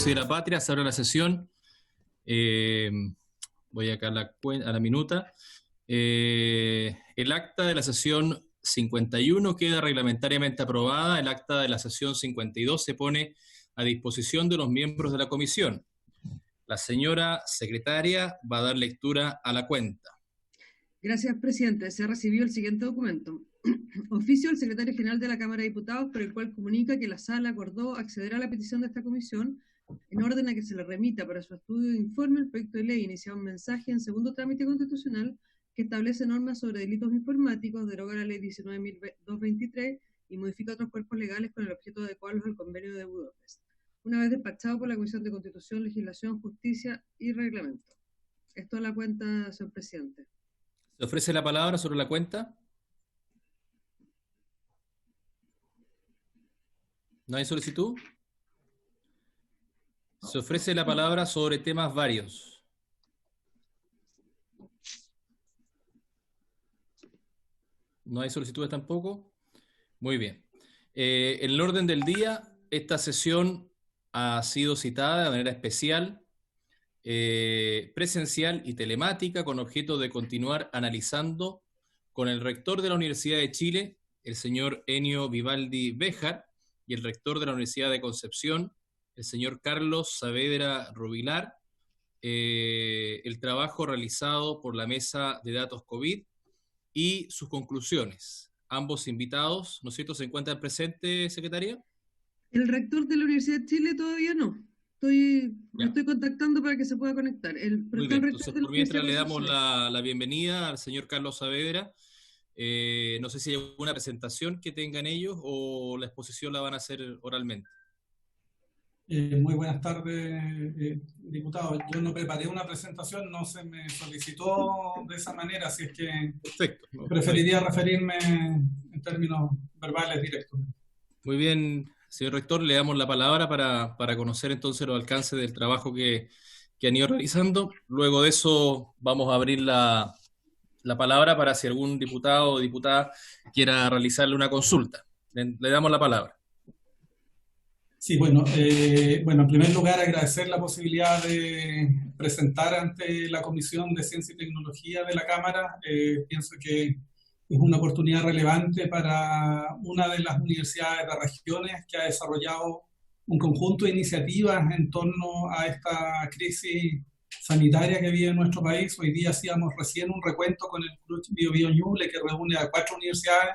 Dios y de la patria. Se abre la sesión. Voy acá a la minuta. El acta de la sesión 51 queda reglamentariamente aprobada. El acta de la sesión 52 se pone a disposición de los miembros de la comisión. La señora secretaria va a dar lectura a la cuenta. Gracias, presidente. Se ha recibido el siguiente documento. Oficio del secretario general de la Cámara de Diputados, por el cual comunica que la sala acordó acceder a la petición de esta comisión en orden a que se le remita para su estudio e informe el proyecto de ley iniciado un mensaje en segundo trámite constitucional que establece normas sobre delitos informáticos, deroga la ley 19.223 y modifica otros cuerpos legales con el objeto de adecuarlos al convenio de Budapest, una vez despachado por la Comisión de Constitución, Legislación, Justicia y Reglamento. Esto es la cuenta, señor presidente. ¿Se ofrece la palabra sobre la cuenta? ¿No hay solicitud? Se ofrece la palabra sobre temas varios. ¿No hay solicitudes tampoco? Muy bien. En el orden del día, esta sesión ha sido citada de manera especial, presencial y telemática, con objeto de continuar analizando con el rector de la Universidad de Chile, el señor Enio Vivaldi Béjar, y el rector de la Universidad de Concepción, el señor Carlos Saavedra Rubilar, el trabajo realizado por la Mesa de Datos COVID y sus conclusiones. Ambos invitados, ¿no es cierto?, se encuentran presentes, secretaria. El rector de la Universidad de Chile todavía no. Me estoy contactando para que se pueda conectar. Muy bien, entonces por mientras le damos la bienvenida al señor Carlos Saavedra. No sé si hay alguna presentación que tengan ellos o la exposición la van a hacer oralmente. Muy buenas tardes, diputado. Yo no preparé una presentación, no se me solicitó de esa manera, así es que perfecto. Preferiría referirme en términos verbales directos. Muy bien, señor rector, le damos la palabra para conocer entonces los alcances del trabajo que han ido realizando. Luego de eso vamos a abrir la palabra para si algún diputado o diputada quiera realizarle una consulta. Le damos la palabra. Sí, bueno, en primer lugar agradecer la posibilidad de presentar ante la Comisión de Ciencia y Tecnología de la Cámara. Pienso que es una oportunidad relevante para una de las universidades de regiones que ha desarrollado un conjunto de iniciativas en torno a esta crisis sanitaria que vive en nuestro país. Hoy día hacíamos recién un recuento con el Bio Bio Ñuble, que reúne a 4 universidades: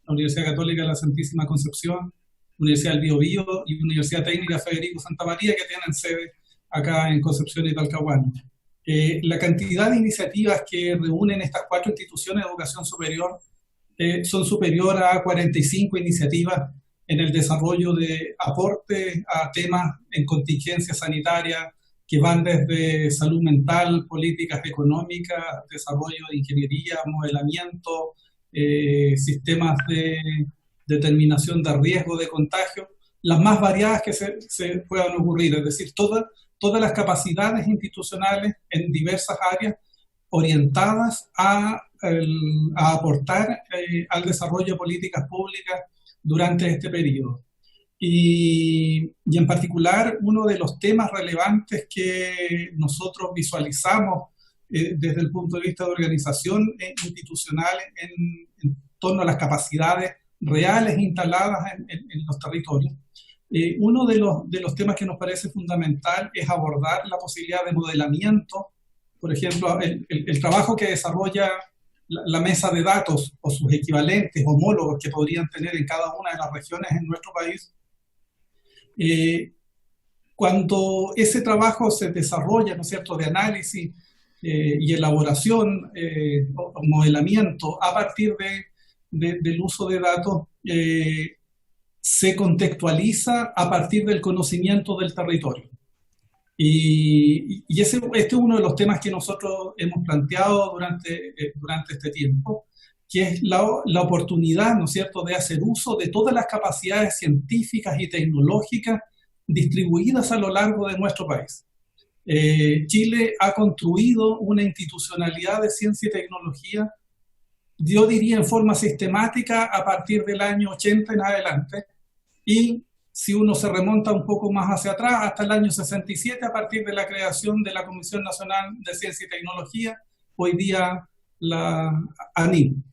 la Universidad Católica de la Santísima Concepción, Universidad del Bio Bio y Universidad Técnica Federico Santa María, que tienen sede acá en Concepción y Talcahuano. La cantidad de iniciativas que reúnen estas 4 instituciones de educación superior son superior a 45 iniciativas en el desarrollo de aportes a temas en contingencia sanitaria que van desde salud mental, políticas económicas, desarrollo de ingeniería, modelamiento, sistemas de determinación de riesgo de contagio, las más variadas que se puedan ocurrir, es decir, todas las capacidades institucionales en diversas áreas orientadas a aportar al desarrollo de políticas públicas durante este periodo. Y en particular, uno de los temas relevantes que nosotros visualizamos desde el punto de vista de organización institucional en torno a las capacidades reales instaladas en los territorios. Uno de los temas que nos parece fundamental es abordar la posibilidad de modelamiento. Por ejemplo, el trabajo que desarrolla la mesa de datos o sus equivalentes homólogos que podrían tener en cada una de las regiones en nuestro país. Cuando ese trabajo se desarrolla, ¿no es cierto?, de análisis y elaboración o modelamiento a partir del uso de datos, se contextualiza a partir del conocimiento del territorio. Y este es uno de los temas que nosotros hemos planteado durante este tiempo, que es la oportunidad, ¿no es cierto?, de hacer uso de todas las capacidades científicas y tecnológicas distribuidas a lo largo de nuestro país. Chile ha construido una institucionalidad de ciencia y tecnología, yo diría en forma sistemática, a partir del año 80 en adelante, y si uno se remonta un poco más hacia atrás, hasta el año 67, a partir de la creación de la Comisión Nacional de Ciencia y Tecnología, hoy día la ANIM.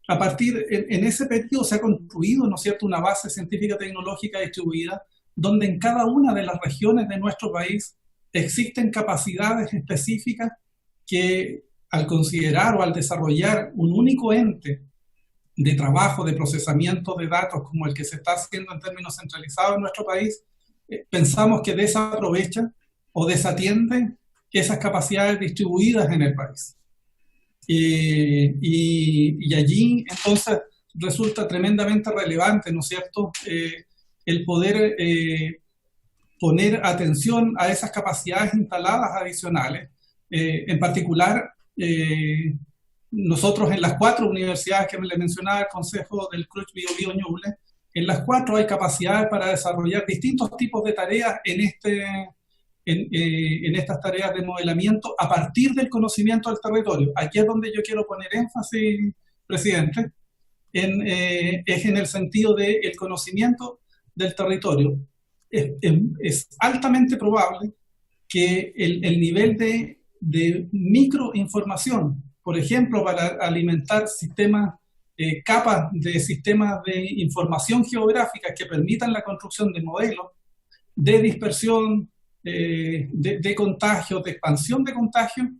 A partir, en ese periodo se ha construido, ¿no es cierto?, una base científica tecnológica distribuida, donde en cada una de las regiones de nuestro país existen capacidades específicas que, al considerar o al desarrollar un único ente de trabajo, de procesamiento de datos como el que se está haciendo en términos centralizados en nuestro país, pensamos que desaprovecha o desatiende esas capacidades distribuidas en el país. Y allí, entonces, resulta tremendamente relevante, ¿no es cierto?, el poder poner atención a esas capacidades instaladas adicionales. En particular, nosotros en las 4 universidades que le mencionaba el Consejo del CRUCH Biobío Ñuble, en las 4 hay capacidades para desarrollar distintos tipos de tareas en estas tareas de modelamiento a partir del conocimiento del territorio. Aquí es donde yo quiero poner énfasis, presidente, es en el sentido del conocimiento del territorio. Es altamente probable que el nivel de microinformación, por ejemplo, para alimentar sistemas, capas de sistemas de información geográfica que permitan la construcción de modelos de dispersión, de contagio, de expansión de contagio,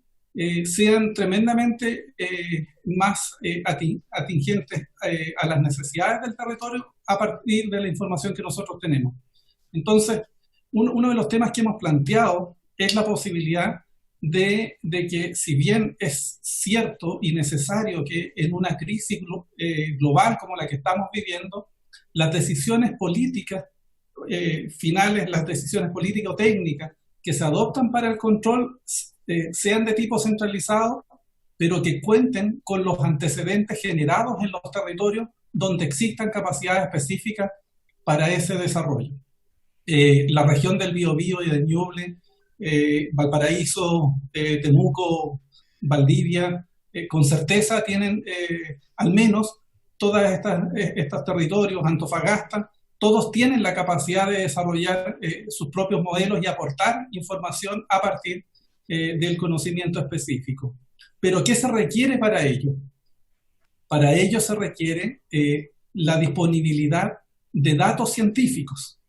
sean tremendamente más atingentes a las necesidades del territorio a partir de la información que nosotros tenemos. Entonces, uno de los temas que hemos planteado es la posibilidad de que, si bien es cierto y necesario que en una crisis global como la que estamos viviendo, las decisiones políticas finales, las decisiones políticas o técnicas que se adoptan para el control sean de tipo centralizado, pero que cuenten con los antecedentes generados en los territorios donde existan capacidades específicas para ese desarrollo. La región del Biobío y del Ñuble, Valparaíso, Temuco, Valdivia, con certeza tienen al menos todos estos territorios, Antofagasta, todos tienen la capacidad de desarrollar sus propios modelos y aportar información a partir del conocimiento específico. Pero ¿qué se requiere para ello? Para ello se requiere la disponibilidad de datos científicos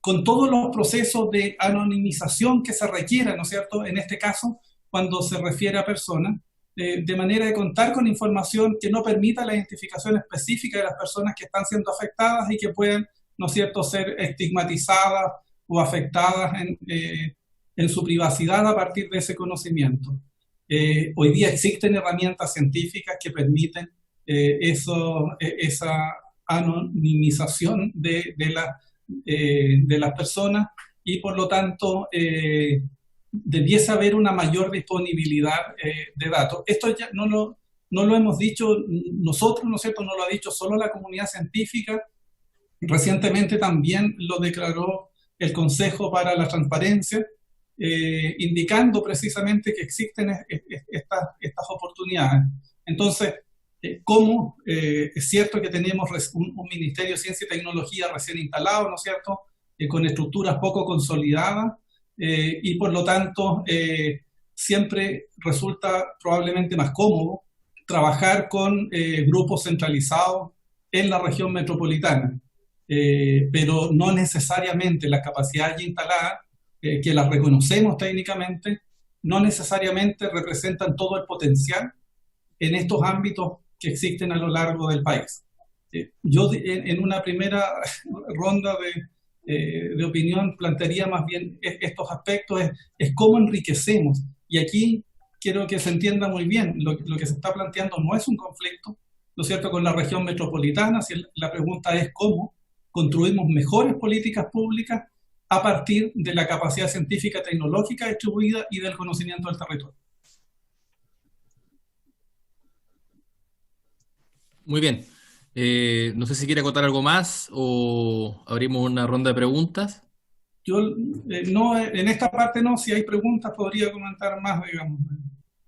con todos los procesos de anonimización que se requieran, ¿no es cierto?, en este caso, cuando se refiere a personas, de manera de contar con información que no permita la identificación específica de las personas que están siendo afectadas y que pueden, ¿no es cierto?, ser estigmatizadas o afectadas en su privacidad a partir de ese conocimiento. Hoy día existen herramientas científicas que permiten esa anonimización de las personas y, por lo tanto, debiese haber una mayor disponibilidad de datos. Esto ya no lo hemos dicho nosotros, ¿no es cierto?, no lo ha dicho solo la comunidad científica. Recientemente también lo declaró el Consejo para la Transparencia, indicando precisamente que existen estas oportunidades. Entonces, ¿cómo? Es cierto que tenemos un Ministerio de Ciencia y Tecnología recién instalado, ¿no es cierto?, con estructuras poco consolidadas, y por lo tanto siempre resulta probablemente más cómodo trabajar con grupos centralizados en la región metropolitana, pero no necesariamente las capacidades instaladas, que las reconocemos técnicamente, no necesariamente representan todo el potencial en estos ámbitos que existen a lo largo del país. Yo en una primera ronda de opinión plantearía más bien estos aspectos, es cómo enriquecemos. Y aquí quiero que se entienda muy bien, lo que se está planteando no es un conflicto, ¿no es cierto?, con la región metropolitana. Si la pregunta es cómo construimos mejores políticas públicas a partir de la capacidad científica tecnológica distribuida y del conocimiento del territorio. Muy bien. No sé si quiere acotar algo más o abrimos una ronda de preguntas. Yo no, en esta parte no, si hay preguntas podría comentar más, digamos.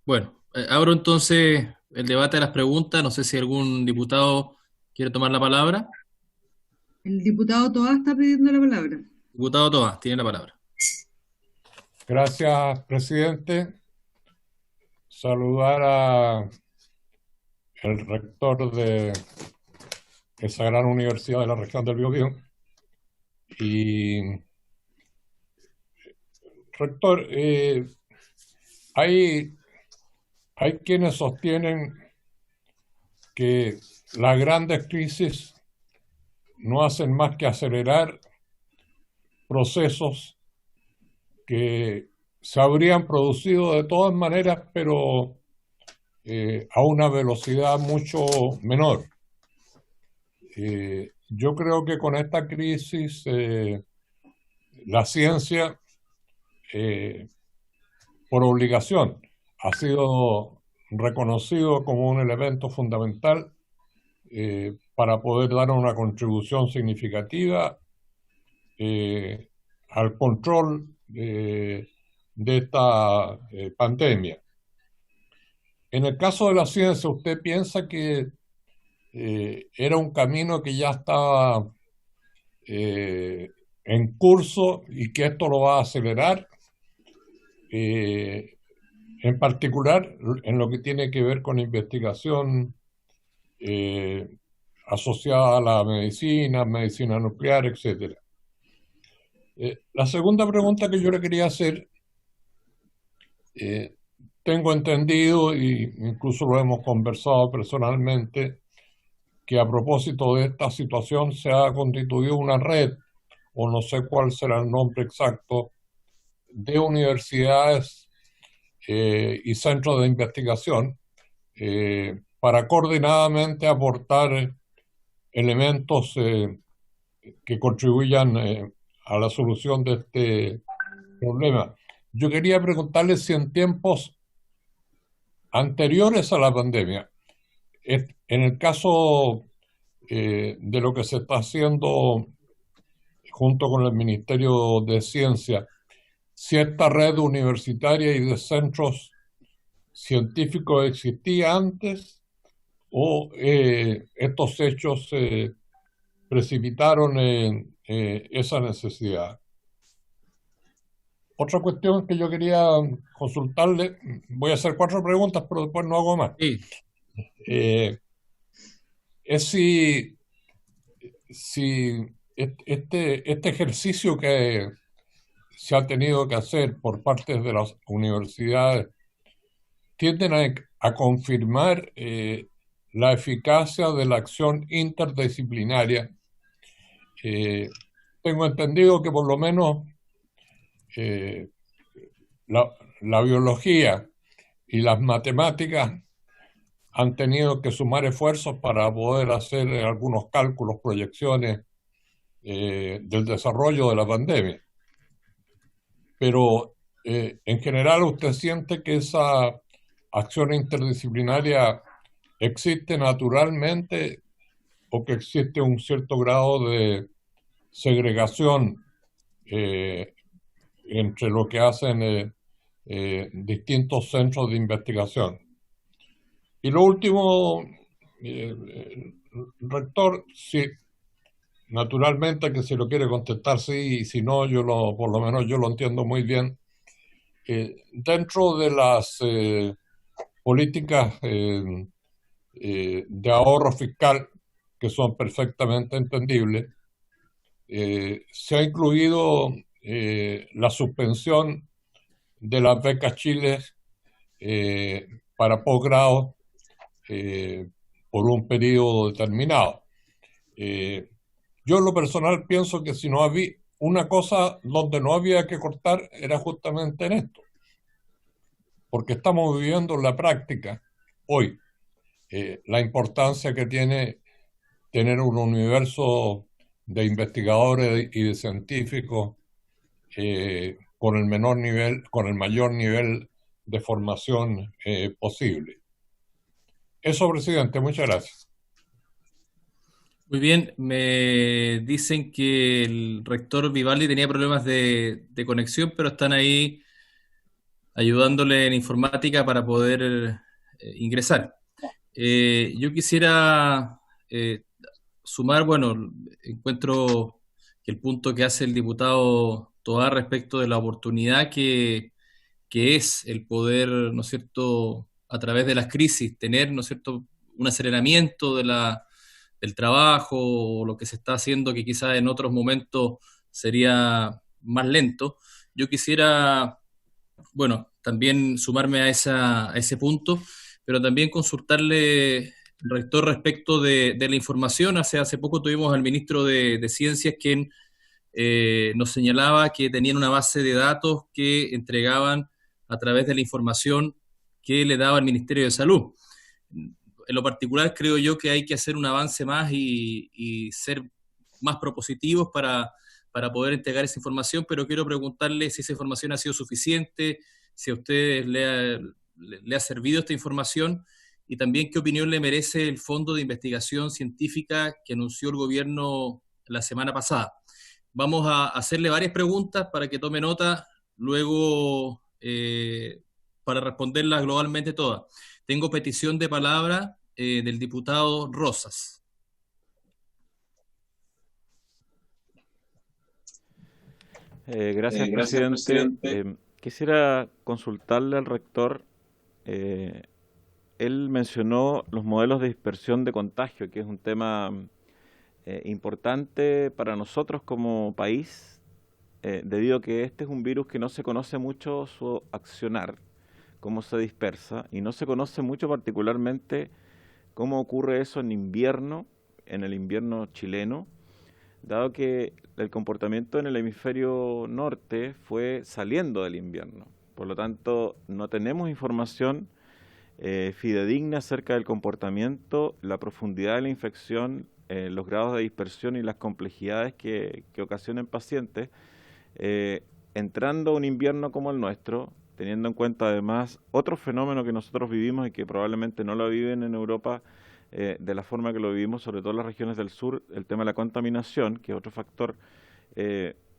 Bueno, abro entonces el debate de las preguntas. No sé si algún diputado quiere tomar la palabra. El diputado Toá está pidiendo la palabra. Diputado Tomás, tiene la palabra. Gracias, presidente. Saludar a el rector de esa gran universidad de la región del Biobío. Y, rector, hay quienes sostienen que las grandes crisis no hacen más que acelerar procesos que se habrían producido de todas maneras, pero a una velocidad mucho menor. Yo creo que con esta crisis la ciencia, por obligación, ha sido reconocido como un elemento fundamental para poder dar una contribución significativa al control de esta pandemia. En el caso de la ciencia, ¿usted piensa que era un camino que ya estaba en curso y que esto lo va a acelerar? En particular, en lo que tiene que ver con investigación asociada a la medicina nuclear, etc. La segunda pregunta que yo le quería hacer, tengo entendido, y incluso lo hemos conversado personalmente, que a propósito de esta situación se ha constituido una red, o no sé cuál será el nombre exacto, de universidades y centros de investigación para coordinadamente aportar elementos que contribuyan a la solución de este problema. Yo quería preguntarle si en tiempos anteriores a la pandemia, en el caso de lo que se está haciendo junto con el Ministerio de Ciencia, si esta red universitaria y de centros científicos existía antes o estos hechos precipitaron esa necesidad. Otra cuestión que yo quería consultarle, voy a hacer 4 preguntas, pero después no hago más. Sí. Es si este ejercicio que se ha tenido que hacer por parte de las universidades tienden a confirmar la eficacia de la acción interdisciplinaria. Tengo entendido que por lo menos la biología y las matemáticas han tenido que sumar esfuerzos para poder hacer algunos cálculos, proyecciones del desarrollo de la pandemia. Pero en general, ¿usted siente que esa acción interdisciplinaria existe naturalmente o que existe un cierto grado de segregación entre lo que hacen distintos centros de investigación? Y lo último, rector, sí, naturalmente que si lo quiere contestar sí, y si no, por lo menos yo lo entiendo muy bien. Dentro de las políticas de ahorro fiscal, que son perfectamente entendibles, se ha incluido la suspensión de las becas Chile para posgrado por un periodo determinado. Yo en lo personal pienso que si no había una cosa donde no había que cortar era justamente en esto, porque estamos viviendo en la práctica hoy la importancia que tiene tener un universo de investigadores y de científicos con el mayor nivel de formación posible. Eso, presidente, muchas gracias. Muy bien, me dicen que el rector Vivaldi tenía problemas de conexión, pero están ahí ayudándole en informática para poder ingresar. Yo quisiera sumar, bueno, encuentro que el punto que hace el diputado Toá respecto de la oportunidad que es el poder, ¿no es cierto?, a través de las crisis, tener, ¿no es cierto?, un aceleramiento del trabajo, o lo que se está haciendo que quizás en otros momentos sería más lento. Yo quisiera, bueno, también sumarme a ese punto, pero también consultarle, rector, respecto de la información. Hace poco tuvimos al ministro de Ciencias quien nos señalaba que tenían una base de datos que entregaban a través de la información que le daba el Ministerio de Salud. En lo particular creo yo que hay que hacer un avance más y ser más propositivos para poder entregar esa información, pero quiero preguntarle si esa información ha sido suficiente, si a ustedes le ha servido esta información, y también qué opinión le merece el Fondo de Investigación Científica que anunció el gobierno la semana pasada. Vamos a hacerle varias preguntas para que tome nota, luego para responderlas globalmente todas. Tengo petición de palabra del diputado Rosas. Gracias, presidente. Quisiera consultarle al rector. Él mencionó los modelos de dispersión de contagio, que es un tema importante para nosotros como país, debido a que este es un virus que no se conoce mucho su accionar, cómo se dispersa, y no se conoce mucho particularmente cómo ocurre eso en invierno, en el invierno chileno, dado que el comportamiento en el hemisferio norte fue saliendo del invierno. Por lo tanto, no tenemos información fidedigna acerca del comportamiento, la profundidad de la infección, los grados de dispersión y las complejidades que ocasionan pacientes, entrando a un invierno como el nuestro, teniendo en cuenta además otro fenómeno que nosotros vivimos y que probablemente no lo viven en Europa de la forma que lo vivimos, sobre todo en las regiones del sur, el tema de la contaminación, que es otro factor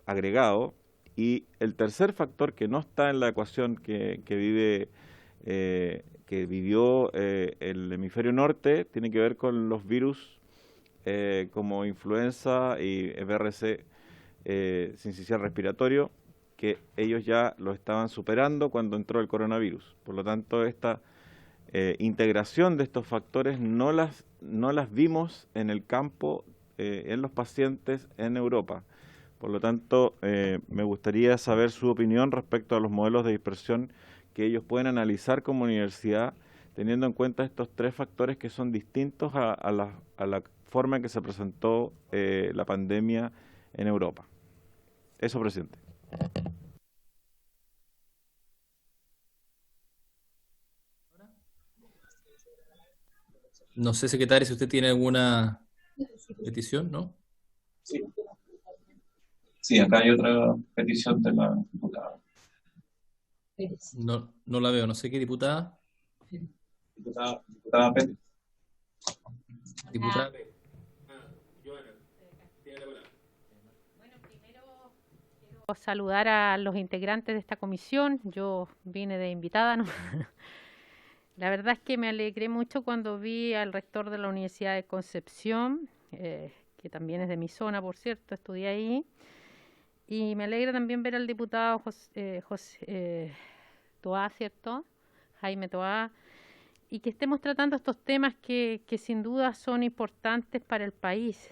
agregado. Y el tercer factor que no está en la ecuación que vivió el hemisferio norte, tiene que ver con los virus como influenza y VRC sincicial respiratorio, que ellos ya lo estaban superando cuando entró el coronavirus. Por lo tanto, esta integración de estos factores no las vimos en el campo, en los pacientes en Europa. Por lo tanto, me gustaría saber su opinión respecto a los modelos de dispersión que ellos pueden analizar como universidad, teniendo en cuenta estos tres factores que son distintos a la forma en que se presentó la pandemia en Europa. Eso, presidente. No sé, secretario, si usted tiene alguna petición, ¿no? Sí, acá hay otra petición de la diputada. No la veo, no sé qué diputada. Diputada Pérez. Diputada. Bueno, primero quiero saludar a los integrantes de esta comisión. Yo vine de invitada, ¿no? La verdad es que me alegré mucho cuando vi al rector de la Universidad de Concepción, que también es de mi zona, por cierto, estudié ahí. Y me alegra también ver al diputado José Toá, ¿cierto? Jaime Toá, y que estemos tratando estos temas que sin duda son importantes para el país.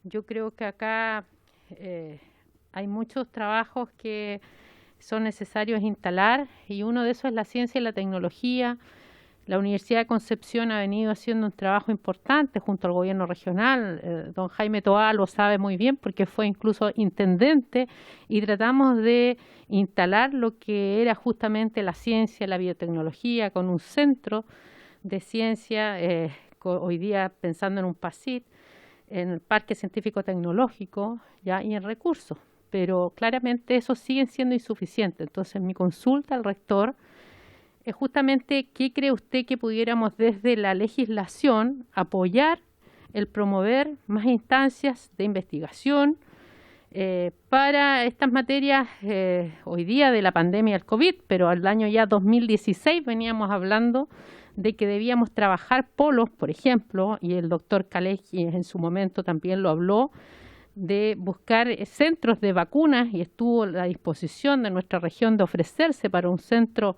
Yo creo que acá hay muchos trabajos que son necesarios instalar, y uno de esos es la ciencia y la tecnología. La Universidad de Concepción ha venido haciendo un trabajo importante junto al gobierno regional. Don Jaime Toá lo sabe muy bien porque fue incluso intendente, y tratamos de instalar lo que era justamente la ciencia, la biotecnología, con un centro de ciencia, hoy día pensando en un PACIT, en el Parque Científico Tecnológico, ¿ya? Y en recursos. Pero claramente eso sigue siendo insuficiente. Entonces mi consulta al rector es justamente qué cree usted que pudiéramos desde la legislación apoyar el promover más instancias de investigación para estas materias hoy día de la pandemia del COVID, pero al año ya 2016 veníamos hablando de que debíamos trabajar polos, por ejemplo, y el doctor Kalecki en su momento también lo habló, de buscar centros de vacunas, y estuvo a la disposición de nuestra región de ofrecerse para un centro,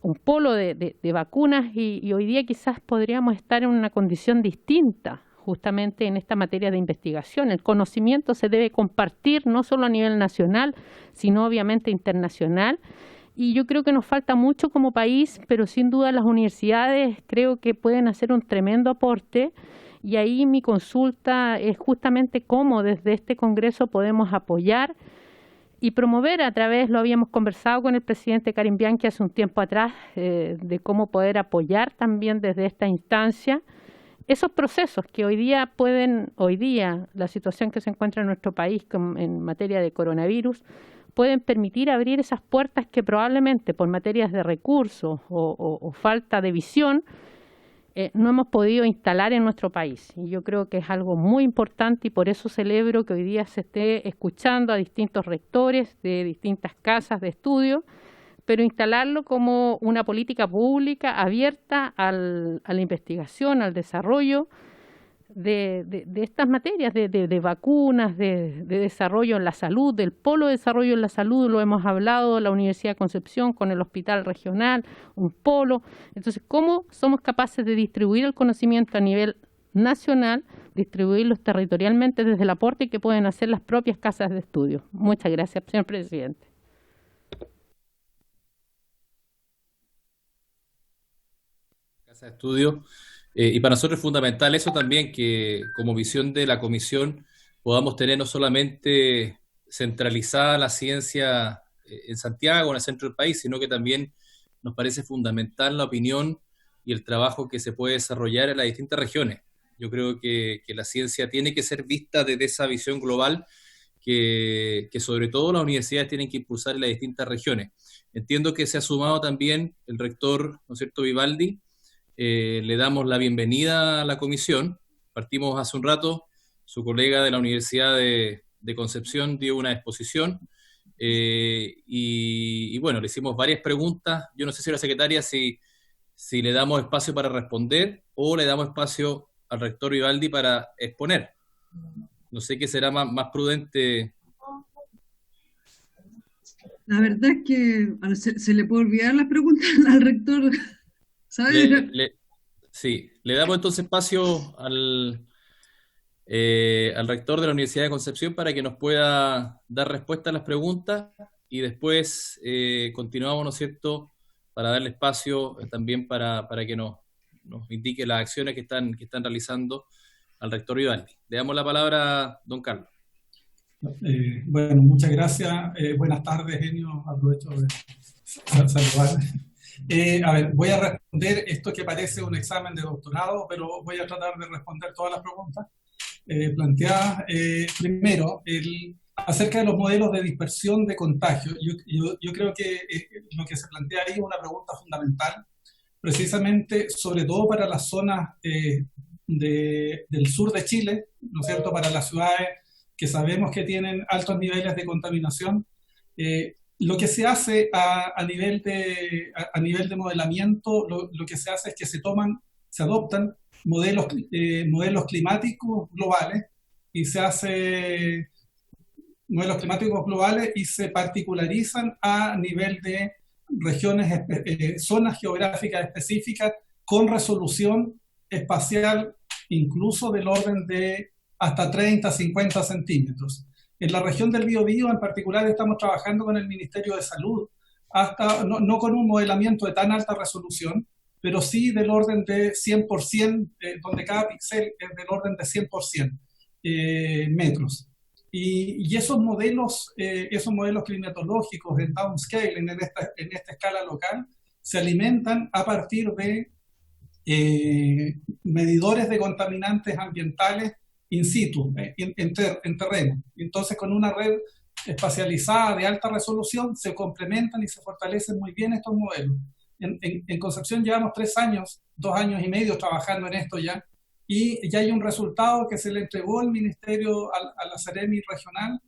un polo de vacunas, y hoy día quizás podríamos estar en una condición distinta justamente en esta materia de investigación. El conocimiento se debe compartir no solo a nivel nacional, sino obviamente internacional, y yo creo que nos falta mucho como país, pero sin duda las universidades creo que pueden hacer un tremendo aporte. Y ahí mi consulta es justamente cómo desde este Congreso podemos apoyar y promover a través, lo habíamos conversado con el presidente Karim Bianchi hace un tiempo atrás, de cómo poder apoyar también desde esta instancia esos procesos que hoy día la situación que se encuentra en nuestro país en materia de coronavirus, pueden permitir abrir esas puertas que probablemente por materias de recursos o falta de visión, no hemos podido instalar en nuestro país. Y yo creo que es algo muy importante y por eso celebro que hoy día se esté escuchando a distintos rectores de distintas casas de estudio, pero instalarlo como una política pública abierta a la investigación, al desarrollo de estas materias, de vacunas, de desarrollo en la salud, del polo de desarrollo en la salud, lo hemos hablado, la Universidad de Concepción con el hospital regional, un polo. Entonces, ¿cómo somos capaces de distribuir el conocimiento a nivel nacional, distribuirlos territorialmente desde el aporte que pueden hacer las propias casas de estudio? Muchas gracias, señor presidente. Casa de estudio. Y para nosotros es fundamental eso también, que como visión de la comisión podamos tener no solamente centralizada la ciencia en Santiago, en el centro del país, sino que también nos parece fundamental la opinión y el trabajo que se puede desarrollar en las distintas regiones. Yo creo que la ciencia tiene que ser vista desde esa visión global que sobre todo las universidades tienen que impulsar en las distintas regiones. Entiendo que se ha sumado también el rector, ¿no es cierto?, Vivaldi. Le damos la bienvenida a la comisión. Partimos hace un rato, su colega de la Universidad de Concepción dio una exposición y bueno, le hicimos varias preguntas. Yo no sé, señora secretaria, si le damos espacio para responder o le damos espacio al rector Vivaldi para exponer. No sé qué será más prudente. La verdad es que se le puede olvidar las preguntas al rector. Sí, le damos entonces espacio al rector de la Universidad de Concepción para que nos pueda dar respuesta a las preguntas y después continuamos, ¿no es cierto?, para darle espacio también para que nos indique las acciones que están realizando al rector Vivaldi. Le damos la palabra a don Carlos. Bueno, muchas gracias. Buenas tardes, Enio. Aprovecho de saludar. A ver, voy a responder esto que parece un examen de doctorado, pero voy a tratar de responder todas las preguntas planteadas. Primero, acerca de los modelos de dispersión de contagio. Yo creo que lo que se plantea ahí es una pregunta fundamental, precisamente, sobre todo para las zonas del sur de Chile, ¿no es cierto?, para las ciudades que sabemos que tienen altos niveles de contaminación. Lo que se hace a nivel de modelamiento, lo que se hace es que se adoptan modelos climáticos globales y se particularizan a nivel de regiones, zonas geográficas específicas con resolución espacial incluso del orden de hasta 30, 50 centímetros. En la región del Biobío en particular estamos trabajando con el Ministerio de Salud, no con un modelamiento de tan alta resolución, pero sí del orden de 100%, donde cada píxel es del orden de 100% metros. Y esos modelos climatológicos en downscaling, en esta escala local, se alimentan a partir de medidores de contaminantes ambientales in situ, en terreno. Entonces, con una red espacializada de alta resolución, se complementan y se fortalecen muy bien estos modelos. En Concepción llevamos 2 años y medio trabajando en esto ya, y ya hay un resultado que se le entregó al Ministerio, a la Seremi regional,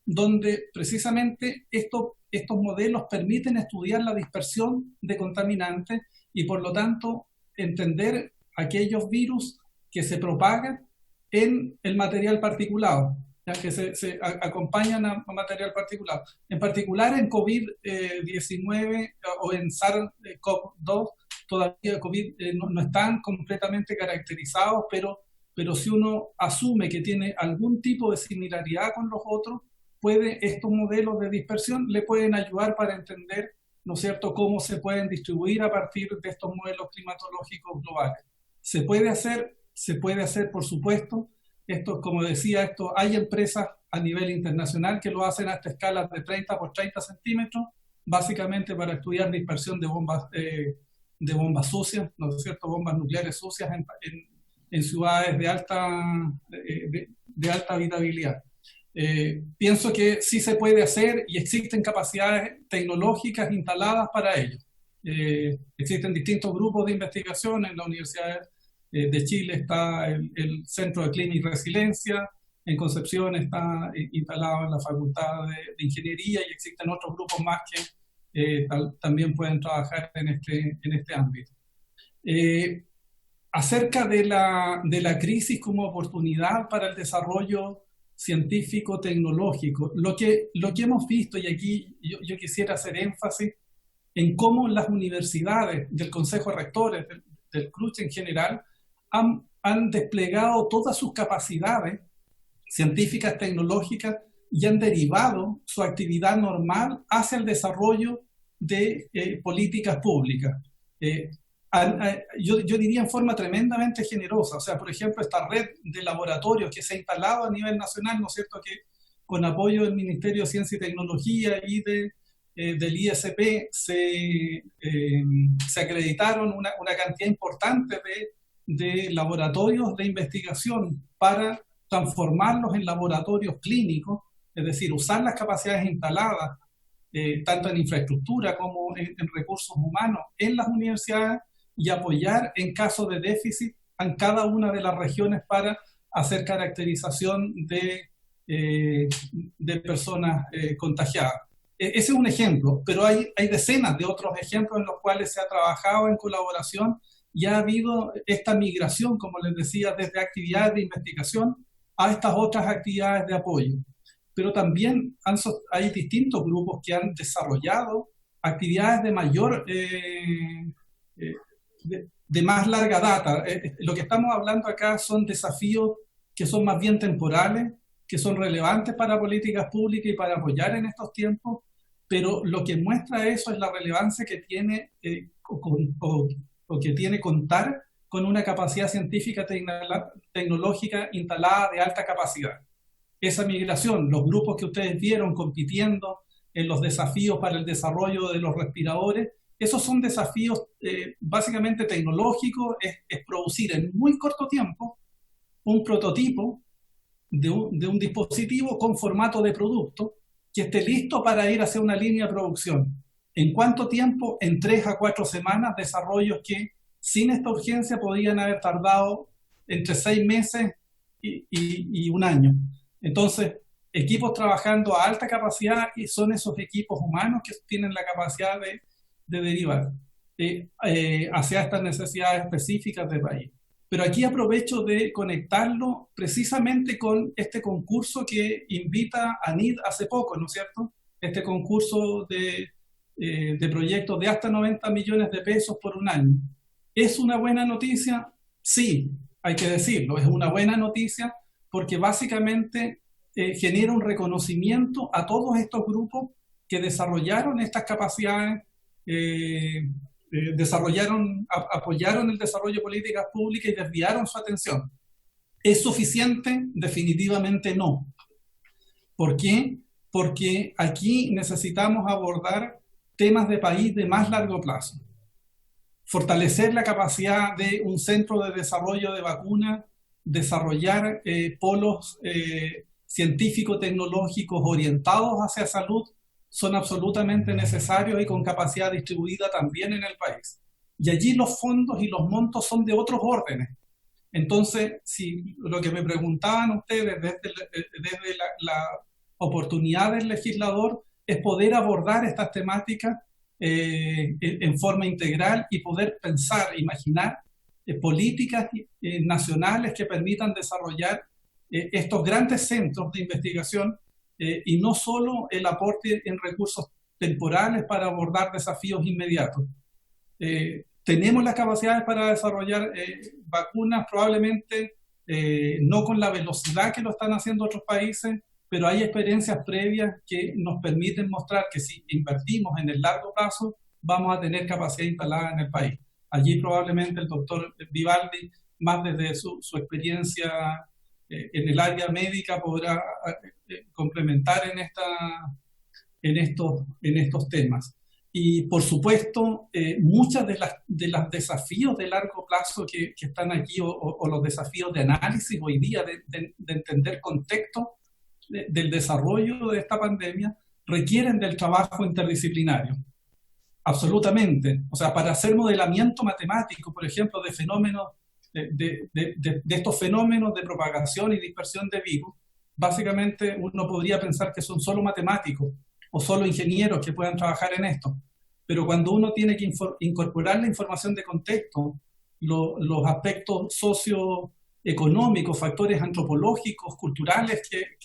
donde precisamente estos modelos permiten estudiar la dispersión de contaminantes y por lo tanto entender aquellos virus que se propagan en el material particulado, ya que se acompañan a material particulado. En particular en COVID-19 o en SARS-CoV-2, todavía COVID no están completamente caracterizados, pero si uno asume que tiene algún tipo de similaridad con los otros, estos modelos de dispersión le pueden ayudar para entender, ¿no es cierto?, cómo se pueden distribuir a partir de estos modelos climatológicos globales. Se puede hacer, por supuesto. Esto, como decía, hay empresas a nivel internacional que lo hacen hasta escalas de 30 por 30 centímetros, básicamente para estudiar dispersión de bombas sucias, ¿no es cierto?, bombas nucleares sucias en ciudades de alta habitabilidad. Pienso que sí se puede hacer y existen capacidades tecnológicas instaladas para ello. Existen distintos grupos de investigación. En la Universidad de Chile está el Centro de Clima y Resiliencia, en Concepción está instalado en la Facultad de Ingeniería, y existen otros grupos más que también pueden trabajar en este ámbito. Acerca de la crisis como oportunidad para el desarrollo científico-tecnológico, lo que hemos visto, y aquí yo quisiera hacer énfasis en cómo las universidades del Consejo de Rectores, del CRUCH en general, han desplegado todas sus capacidades científicas, tecnológicas, y han derivado su actividad normal hacia el desarrollo de políticas públicas. Yo diría en forma tremendamente generosa. O sea, por ejemplo, esta red de laboratorios que se ha instalado a nivel nacional, ¿no es cierto?, que con apoyo del Ministerio de Ciencia y Tecnología y del ISP se acreditaron una cantidad importante de laboratorios de investigación para transformarlos en laboratorios clínicos, es decir, usar las capacidades instaladas, tanto en infraestructura como en recursos humanos en las universidades, y apoyar en caso de déficit en cada una de las regiones para hacer caracterización de personas contagiadas. Ese es un ejemplo, pero hay decenas de otros ejemplos en los cuales se ha trabajado en colaboración y ha habido esta migración, como les decía, desde actividades de investigación a estas otras actividades de apoyo. Pero también hay distintos grupos que han desarrollado actividades de mayor de más larga data. Lo que estamos hablando acá son desafíos que son más bien temporales, que son relevantes para políticas públicas y para apoyar en estos tiempos, pero lo que muestra eso es la relevancia que tiene que tiene contar con una capacidad científica tecnológica instalada de alta capacidad. Esa migración, los grupos que ustedes vieron compitiendo en los desafíos para el desarrollo de los respiradores, esos son desafíos básicamente tecnológicos. Es producir en muy corto tiempo un prototipo de un dispositivo con formato de producto que esté listo para ir hacia una línea de producción. ¿En cuánto tiempo? En 3 a 4 semanas, desarrollos que sin esta urgencia podrían haber tardado entre 6 meses y un año. Entonces, equipos trabajando a alta capacidad, y son esos equipos humanos que tienen la capacidad de derivar hacia estas necesidades específicas del país. Pero aquí aprovecho de conectarlo precisamente con este concurso que invita a NID hace poco, ¿no es cierto? Este concurso de proyectos de hasta 90 millones de pesos por un año. ¿Es una buena noticia? Sí, hay que decirlo, es una buena noticia porque básicamente genera un reconocimiento a todos estos grupos que desarrollaron estas capacidades, apoyaron el desarrollo de políticas públicas y desviaron su atención. ¿Es suficiente? Definitivamente no. ¿Por qué? Porque aquí necesitamos abordar temas de país de más largo plazo. Fortalecer la capacidad de un centro de desarrollo de vacunas, desarrollar polos científico-tecnológicos orientados hacia salud, son absolutamente necesarios y con capacidad distribuida también en el país. Y allí los fondos y los montos son de otros órdenes. Entonces, si lo que me preguntaban ustedes desde la oportunidad del legislador es poder abordar estas temáticas en forma integral y poder pensar, imaginar políticas nacionales que permitan desarrollar estos grandes centros de investigación y no solo el aporte en recursos temporales para abordar desafíos inmediatos. Tenemos las capacidades para desarrollar vacunas, probablemente no con la velocidad que lo están haciendo otros países, pero hay experiencias previas que nos permiten mostrar que si invertimos en el largo plazo, vamos a tener capacidad instalada en el país. Allí probablemente el doctor Vivaldi, más desde su experiencia en el área médica, podrá complementar en estos temas. Y por supuesto, muchas de los desafíos de largo plazo que están aquí, o los desafíos de análisis hoy día, de entender contexto del desarrollo de esta pandemia, requieren del trabajo interdisciplinario. Absolutamente. O sea, para hacer modelamiento matemático, por ejemplo, de fenómenos, de estos fenómenos de propagación y dispersión de virus, básicamente uno podría pensar que son solo matemáticos o solo ingenieros que puedan trabajar en esto. Pero cuando uno tiene que incorporar la información de contexto, los aspectos socioeconómicos, factores antropológicos, culturales, que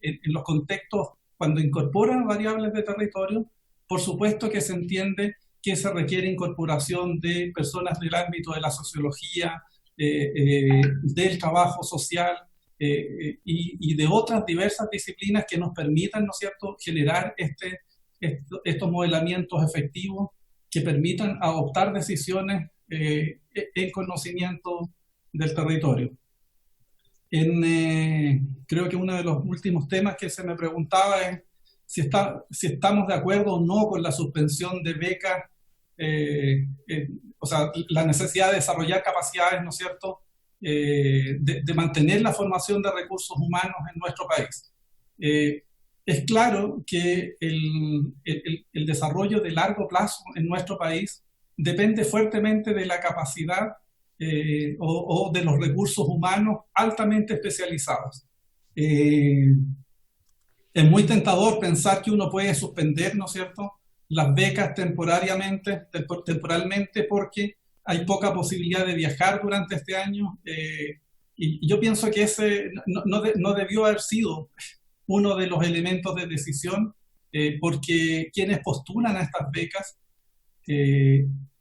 en los contextos, cuando incorporan variables de territorio, por supuesto que se entiende que se requiere incorporación de personas del ámbito de la sociología, del trabajo social y de otras diversas disciplinas que nos permitan, ¿no es cierto?, generar estos modelamientos efectivos que permitan adoptar decisiones en conocimiento del territorio. Creo que uno de los últimos temas que se me preguntaba es si estamos de acuerdo o no con la suspensión de becas, o sea, la necesidad de desarrollar capacidades, ¿no es cierto?, de mantener la formación de recursos humanos en nuestro país. Es claro que el desarrollo de largo plazo en nuestro país depende fuertemente de la capacidad o de los recursos humanos altamente especializados. Es muy tentador pensar que uno puede suspender, ¿no es cierto?, las becas temporalmente porque hay poca posibilidad de viajar durante este año. Y yo pienso que ese no debió haber sido uno de los elementos de decisión, porque quienes postulan a estas becas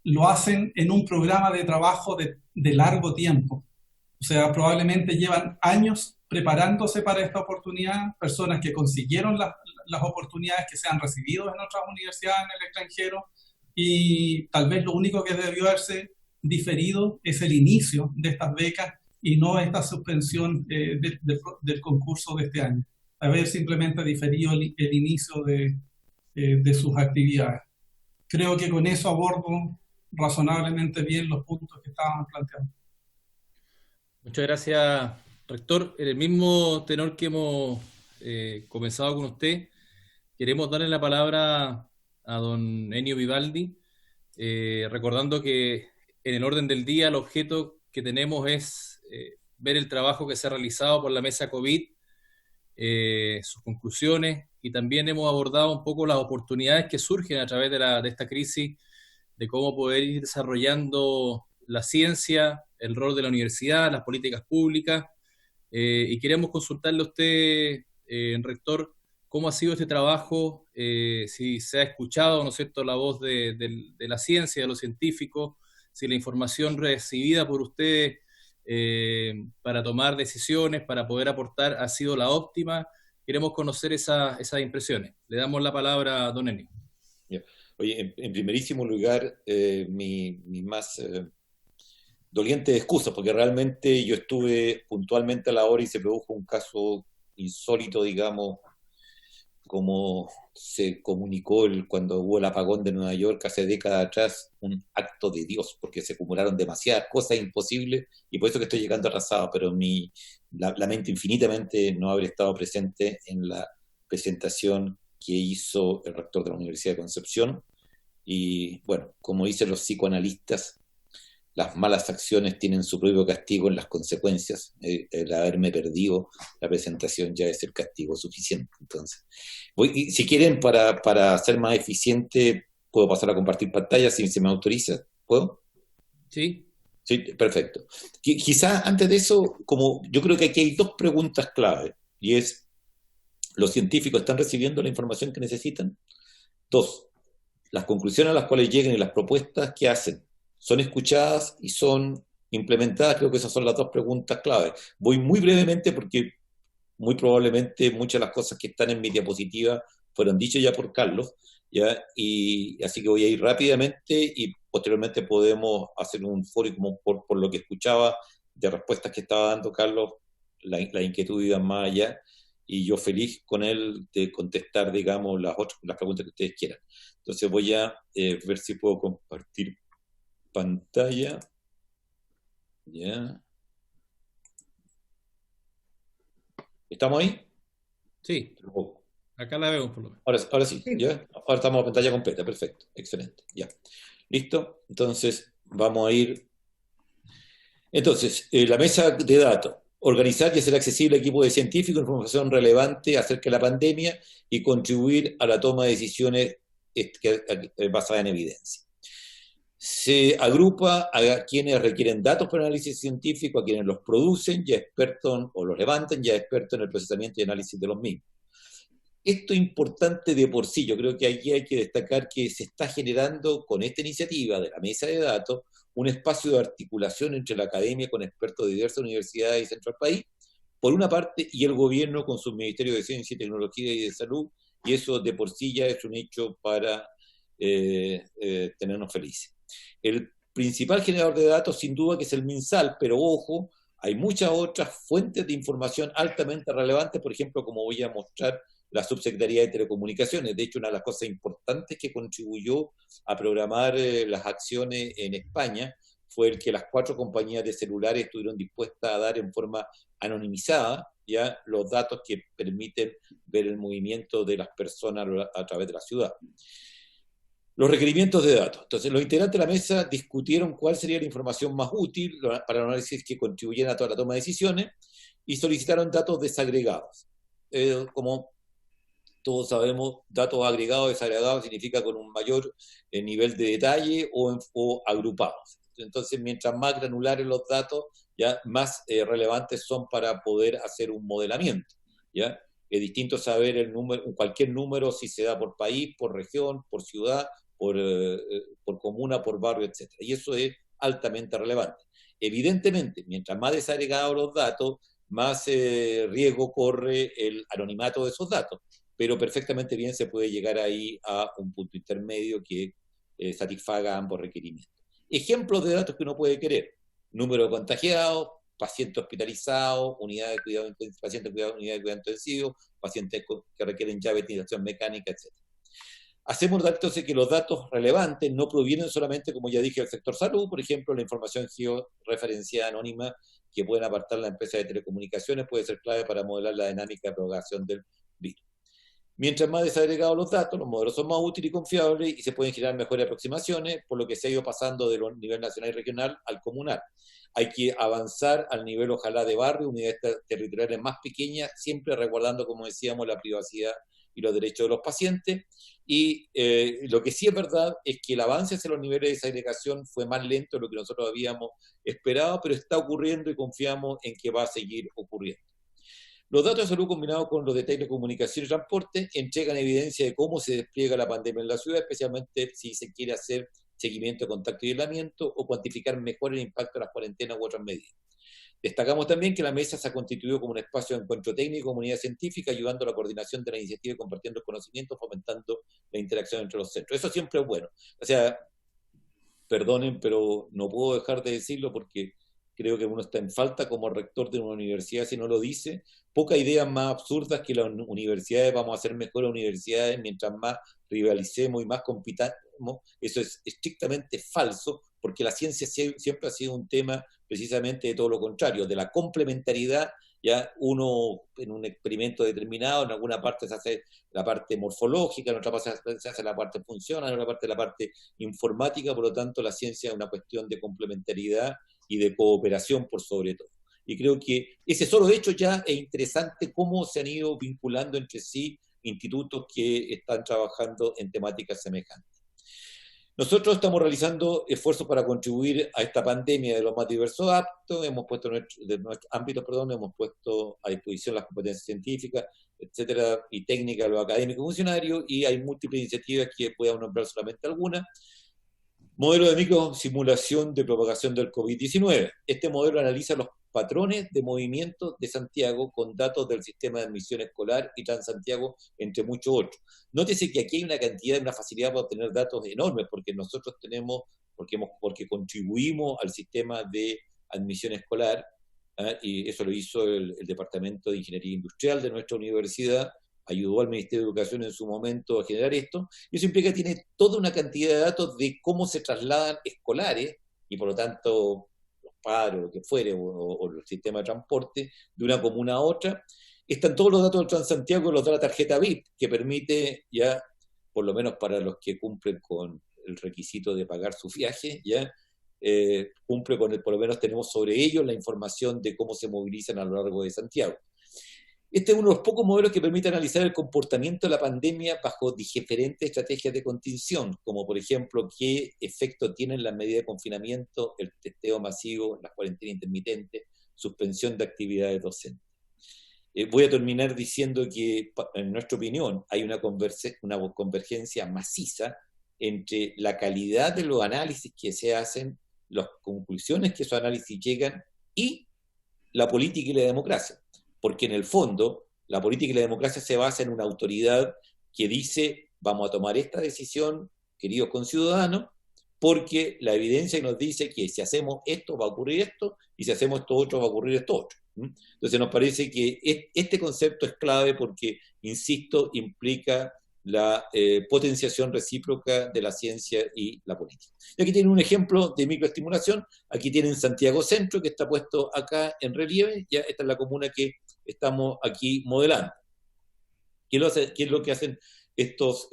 lo hacen en un programa de trabajo de largo tiempo. O sea, probablemente llevan años preparándose para esta oportunidad, personas que consiguieron las oportunidades, que se han recibido en otras universidades en el extranjero, y tal vez lo único que debió haberse diferido es el inicio de estas becas y no esta suspensión del concurso de este año. Haber simplemente diferido el inicio de sus actividades. Creo que con eso abordo razonablemente bien los puntos que estaban planteando. Muchas gracias, rector. En el mismo tenor que hemos comenzado con usted, queremos darle la palabra a don Ennio Vivaldi, recordando que en el orden del día el objeto que tenemos es ver el trabajo que se ha realizado por la mesa COVID, sus conclusiones, y también hemos abordado un poco las oportunidades que surgen a través de esta crisis, de cómo poder ir desarrollando la ciencia, el rol de la universidad, las políticas públicas, y queremos consultarle a usted, rector, cómo ha sido este trabajo, si se ha escuchado, ¿no es cierto?, la voz de la ciencia, de los científicos, si la información recibida por usted para tomar decisiones, para poder aportar, ha sido la óptima. Queremos conocer esas impresiones. Le damos la palabra a don Ennio. Oye, en primerísimo lugar, mi más doliente excusa, porque realmente yo estuve puntualmente a la hora y se produjo un caso insólito, digamos, como se comunicó cuando hubo el apagón de Nueva York hace décadas atrás, un acto de Dios, porque se acumularon demasiadas cosas imposibles, y por eso que estoy llegando atrasado, pero lamento infinitamente no haber estado presente en la presentación que hizo el rector de la Universidad de Concepción. Y bueno, como dicen los psicoanalistas, las malas acciones tienen su propio castigo en las consecuencias. El haberme perdido la presentación ya es el castigo suficiente. Entonces, si quieren, para ser más eficiente, puedo pasar a compartir pantalla si se me autoriza. ¿Puedo? Sí. Sí, perfecto. Quizás antes de eso, como yo creo que aquí hay dos preguntas clave, y es, ¿los científicos están recibiendo la información que necesitan? Dos, las conclusiones a las cuales lleguen y las propuestas que hacen, ¿son escuchadas y son implementadas? Creo que esas son las dos preguntas clave. Voy muy brevemente porque muy probablemente muchas de las cosas que están en mi diapositiva fueron dichas ya por Carlos, ¿ya? Y así que voy a ir rápidamente y posteriormente podemos hacer un foro como por lo que escuchaba de respuestas que estaba dando Carlos, la inquietud iba más allá, y yo feliz con él de contestar, digamos, las preguntas que ustedes quieran. Entonces voy a ver si puedo compartir pantalla. ¿Ya? ¿Estamos ahí? Sí, acá la vemos por lo menos. Ahora sí, ¿ya? Ahora estamos a pantalla completa, perfecto, excelente, ya. ¿Listo? Entonces, vamos a ir. Entonces, la mesa de datos. Organizar y hacer accesible a equipos de científicos información relevante acerca de la pandemia y contribuir a la toma de decisiones basadas en evidencia. Se agrupa a quienes requieren datos para análisis científico, a quienes los producen, ya expertos o los levantan, ya expertos en el procesamiento y análisis de los mismos. Esto es importante de por sí. Yo creo que aquí hay que destacar que se está generando con esta iniciativa de la mesa de datos un espacio de articulación entre la academia con expertos de diversas universidades y centros del país, por una parte, y el gobierno con su Ministerio de Ciencia y Tecnología y de Salud, y eso de por sí ya es un hecho para tenernos felices. El principal generador de datos, sin duda, que es el MinSal, pero ojo, hay muchas otras fuentes de información altamente relevantes, por ejemplo, como voy a mostrar, la Subsecretaría de Telecomunicaciones. De hecho, una de las cosas importantes que contribuyó a programar las acciones en España fue el que las 4 compañías de celulares estuvieron dispuestas a dar en forma anonimizada ya los datos que permiten ver el movimiento de las personas a través de la ciudad. Los requerimientos de datos. Entonces, los integrantes de la mesa discutieron cuál sería la información más útil para el análisis que contribuyeran a toda la toma de decisiones y solicitaron datos desagregados. Como todos sabemos, datos agregados, desagregados significa con un mayor nivel de detalle o agrupados. Entonces, mientras más granulares los datos, ya más relevantes son para poder hacer un modelamiento. ¿Ya? Es distinto saber el número, cualquier número, si se da por país, por región, por ciudad, por comuna, por barrio, etc. Y eso es altamente relevante. Evidentemente, mientras más desagregados los datos, más riesgo corre el anonimato de esos datos, pero perfectamente bien se puede llegar ahí a un punto intermedio que satisfaga ambos requerimientos. Ejemplos de datos que uno puede querer: número de contagiados, pacientes hospitalizados, unidades de cuidado intensivo, pacientes de unidad de cuidado intensivo, pacientes que requieren ya ventilación mecánica, etc. Hacemos entonces que los datos relevantes no provienen solamente, como ya dije, del sector salud. Por ejemplo, la información georreferenciada anónima que pueden apartar las empresas de telecomunicaciones puede ser clave para modelar la dinámica de propagación del virus. Mientras más desagregados los datos, los modelos son más útiles y confiables y se pueden generar mejores aproximaciones, por lo que se ha ido pasando del nivel nacional y regional al comunal. Hay que avanzar al nivel, ojalá, de barrio, unidades territoriales más pequeñas, siempre resguardando, como decíamos, la privacidad y los derechos de los pacientes. Y lo que sí es verdad es que el avance hacia los niveles de desagregación fue más lento de lo que nosotros habíamos esperado, pero está ocurriendo y confiamos en que va a seguir ocurriendo. Los datos de salud combinados con los de telecomunicación y transporte entregan evidencia de cómo se despliega la pandemia en la ciudad, especialmente si se quiere hacer seguimiento de contacto y aislamiento o cuantificar mejor el impacto de las cuarentenas u otras medidas. Destacamos también que la mesa se ha constituido como un espacio de encuentro técnico y comunidad científica, ayudando a la coordinación de la iniciativa y compartiendo conocimientos, fomentando la interacción entre los centros. Eso siempre es bueno. O sea, perdonen, pero no puedo dejar de decirlo porque creo que uno está en falta como rector de una universidad si no lo dice. Pocas ideas más absurdas que las universidades vamos a ser mejores universidades mientras más rivalicemos y más compitamos. Eso es estrictamente falso, porque la ciencia siempre ha sido un tema precisamente de todo lo contrario, de la complementariedad. Ya uno en un experimento determinado, en alguna parte se hace la parte morfológica, en otra parte se hace la parte funcional, en otra parte la parte informática. Por lo tanto, la ciencia es una cuestión de complementariedad y de cooperación por sobre todo. Y creo que ese solo hecho ya es interesante cómo se han ido vinculando entre sí institutos que están trabajando en temáticas semejantes. Nosotros estamos realizando esfuerzos para contribuir a esta pandemia de los más diversos actos, hemos puesto de nuestros ámbitos, perdón, hemos puesto a disposición las competencias científicas, etcétera, y técnicas de los académicos funcionarios, y hay múltiples iniciativas que voy a nombrar solamente algunas. Modelo de microsimulación de propagación del COVID-19. Este modelo analiza los patrones de movimiento de Santiago con datos del sistema de admisión escolar y Transantiago, entre muchos otros. Nótese que aquí hay una cantidad, una facilidad para obtener datos enormes, porque nosotros tenemos, porque contribuimos al sistema de admisión escolar, y eso lo hizo el Departamento de Ingeniería Industrial de nuestra universidad, ayudó al Ministerio de Educación en su momento a generar esto, y eso implica que tiene toda una cantidad de datos de cómo se trasladan escolares, y por lo tanto los padres, o lo que fuere, o el sistema de transporte, de una comuna a otra. Están todos los datos del Transantiago, los da la tarjeta VIP, que permite ya, por lo menos para los que cumplen con el requisito de pagar su viaje, ya cumple con por lo menos tenemos sobre ellos la información de cómo se movilizan a lo largo de Santiago. Este es uno de los pocos modelos que permite analizar el comportamiento de la pandemia bajo diferentes estrategias de contención, como por ejemplo qué efecto tienen las medidas de confinamiento, el testeo masivo, las cuarentenas intermitentes, suspensión de actividades docentes. Voy a terminar diciendo que, en nuestra opinión, hay una convergencia maciza entre la calidad de los análisis que se hacen, las conclusiones que esos análisis llegan y la política y la democracia. Porque en el fondo, la política y la democracia se basa en una autoridad que dice, vamos a tomar esta decisión, queridos conciudadanos, porque la evidencia nos dice que si hacemos esto va a ocurrir esto, y si hacemos esto otro va a ocurrir esto otro. Entonces nos parece que este concepto es clave porque, insisto, implica la potenciación recíproca de la ciencia y la política. Y aquí tienen un ejemplo de microestimulación. Aquí tienen Santiago Centro, que está puesto acá en relieve. Ya esta es la comuna que estamos aquí modelando. ¿Qué es lo que hacen estos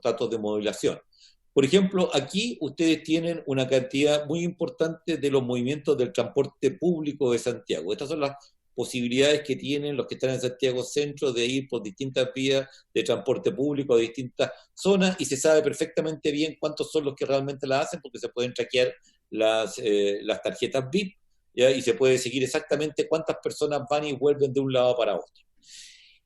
datos de modelación? Por ejemplo, aquí ustedes tienen una cantidad muy importante de los movimientos del transporte público de Santiago. Estas son las posibilidades que tienen los que están en Santiago Centro de ir por distintas vías de transporte público a distintas zonas, y se sabe perfectamente bien cuántos son los que realmente la hacen, porque se pueden traquear las tarjetas VIP, ¿ya? Y se puede seguir exactamente cuántas personas van y vuelven de un lado para otro.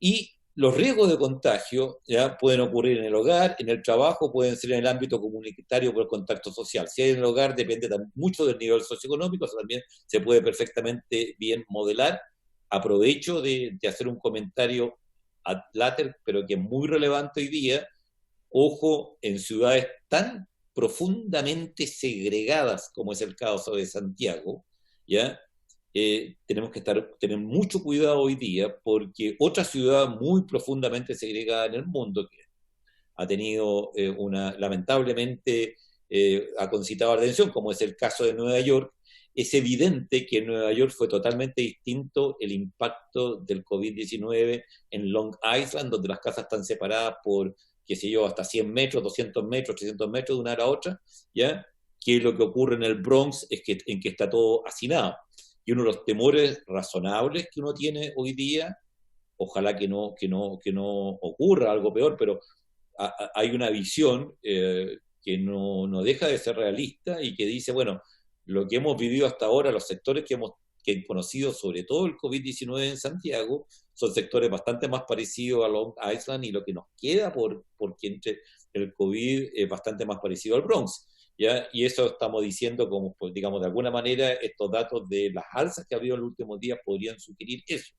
Y los riesgos de contagio ya pueden ocurrir en el hogar, en el trabajo, pueden ser en el ámbito comunitario por el contacto social. Si hay en el hogar depende mucho del nivel socioeconómico, eso también se puede perfectamente bien modelar. Aprovecho de hacer un comentario ad later, pero que es muy relevante hoy día. Ojo, en ciudades tan profundamente segregadas como es el caso de Santiago, ¿ya? Tenemos que tener mucho cuidado hoy día, porque otra ciudad muy profundamente segregada en el mundo, que ha tenido lamentablemente ha concitado la atención, como es el caso de Nueva York. Es evidente que en Nueva York fue totalmente distinto el impacto del COVID-19 en Long Island, donde las casas están separadas por, qué sé yo, hasta 100 metros, 200 metros, 300 metros de una a la otra, ¿ya? Que lo que ocurre en el Bronx es que está todo hacinado. Y uno de los temores razonables que uno tiene hoy día, ojalá que no ocurra algo peor, pero hay una visión que no deja de ser realista y que dice, bueno, lo que hemos vivido hasta ahora, los sectores que hemos conocido, sobre todo el COVID-19 en Santiago, son sectores bastante más parecidos a Long Island, y lo que nos queda porque entre el COVID es bastante más parecido al Bronx. ¿Ya? Y eso estamos diciendo como, pues, digamos, de alguna manera estos datos de las alzas que ha habido en los últimos días podrían sugerir eso.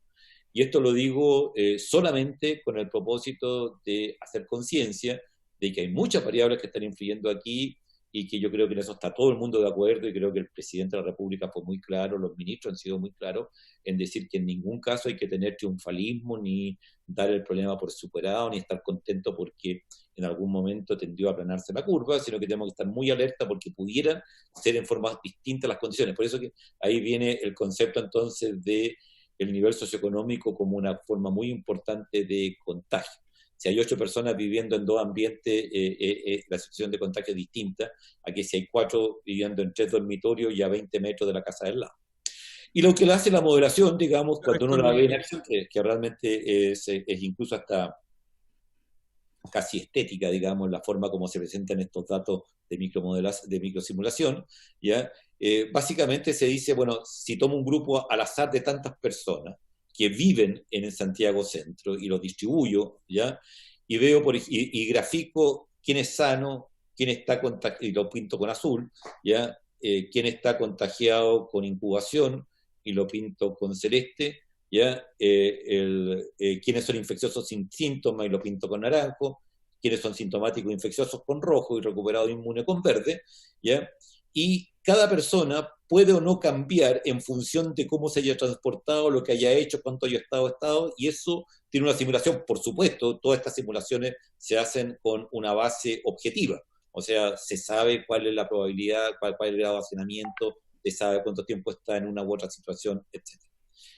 Y esto lo digo solamente con el propósito de hacer conciencia de que hay muchas variables que están influyendo aquí, y que yo creo que en eso está todo el mundo de acuerdo, y creo que el presidente de la República fue muy claro, los ministros han sido muy claros en decir que en ningún caso hay que tener triunfalismo, ni dar el problema por superado, ni estar contento porque en algún momento tendió a aplanarse la curva, sino que tenemos que estar muy alerta porque pudieran ser en forma distinta las condiciones. Por eso que ahí viene el concepto entonces de el nivel socioeconómico como una forma muy importante de contagio. Si hay 8 personas viviendo en 2 ambientes, la situación de contagio es distinta a que si hay 4 viviendo en 3 dormitorios y a 20 metros de la casa del lado. Y lo que le hace la moderación, digamos, cuando uno la ve en acción, que realmente es incluso hasta casi estética, digamos, la forma como se presentan estos datos de microsimulación, ¿ya? Básicamente se dice, bueno, si tomo un grupo al azar de tantas personas que viven en el Santiago Centro y los distribuyo, ¿ya? Y veo y grafico quién es sano, quién está contagiado, y lo pinto con azul, ¿ya? Quién está contagiado con incubación, y lo pinto con celeste, ¿ya? Quiénes son infecciosos sin síntomas, y lo pinto con naranjo, quiénes son sintomáticos infecciosos con rojo y recuperados inmune con verde, ¿ya? Y cada persona puede o no cambiar en función de cómo se haya transportado, lo que haya hecho, cuánto haya estado, y eso tiene una simulación, por supuesto, todas estas simulaciones se hacen con una base objetiva, o sea, se sabe cuál es la probabilidad, cuál es el grado de hacinamiento, se sabe cuánto tiempo está en una u otra situación, etc.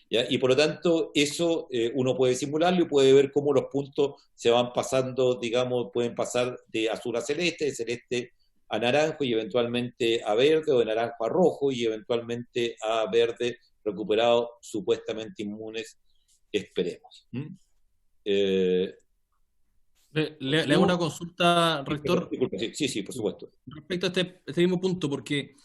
¿Ya? Y por lo tanto, eso uno puede simularlo y puede ver cómo los puntos se van pasando, digamos, pueden pasar de azul a celeste, de celeste a naranjo y eventualmente a verde, o de naranjo a rojo y eventualmente a verde, recuperados supuestamente inmunes, esperemos. Le hago una consulta, rector. Sí, por supuesto. Respecto a este mismo punto, porque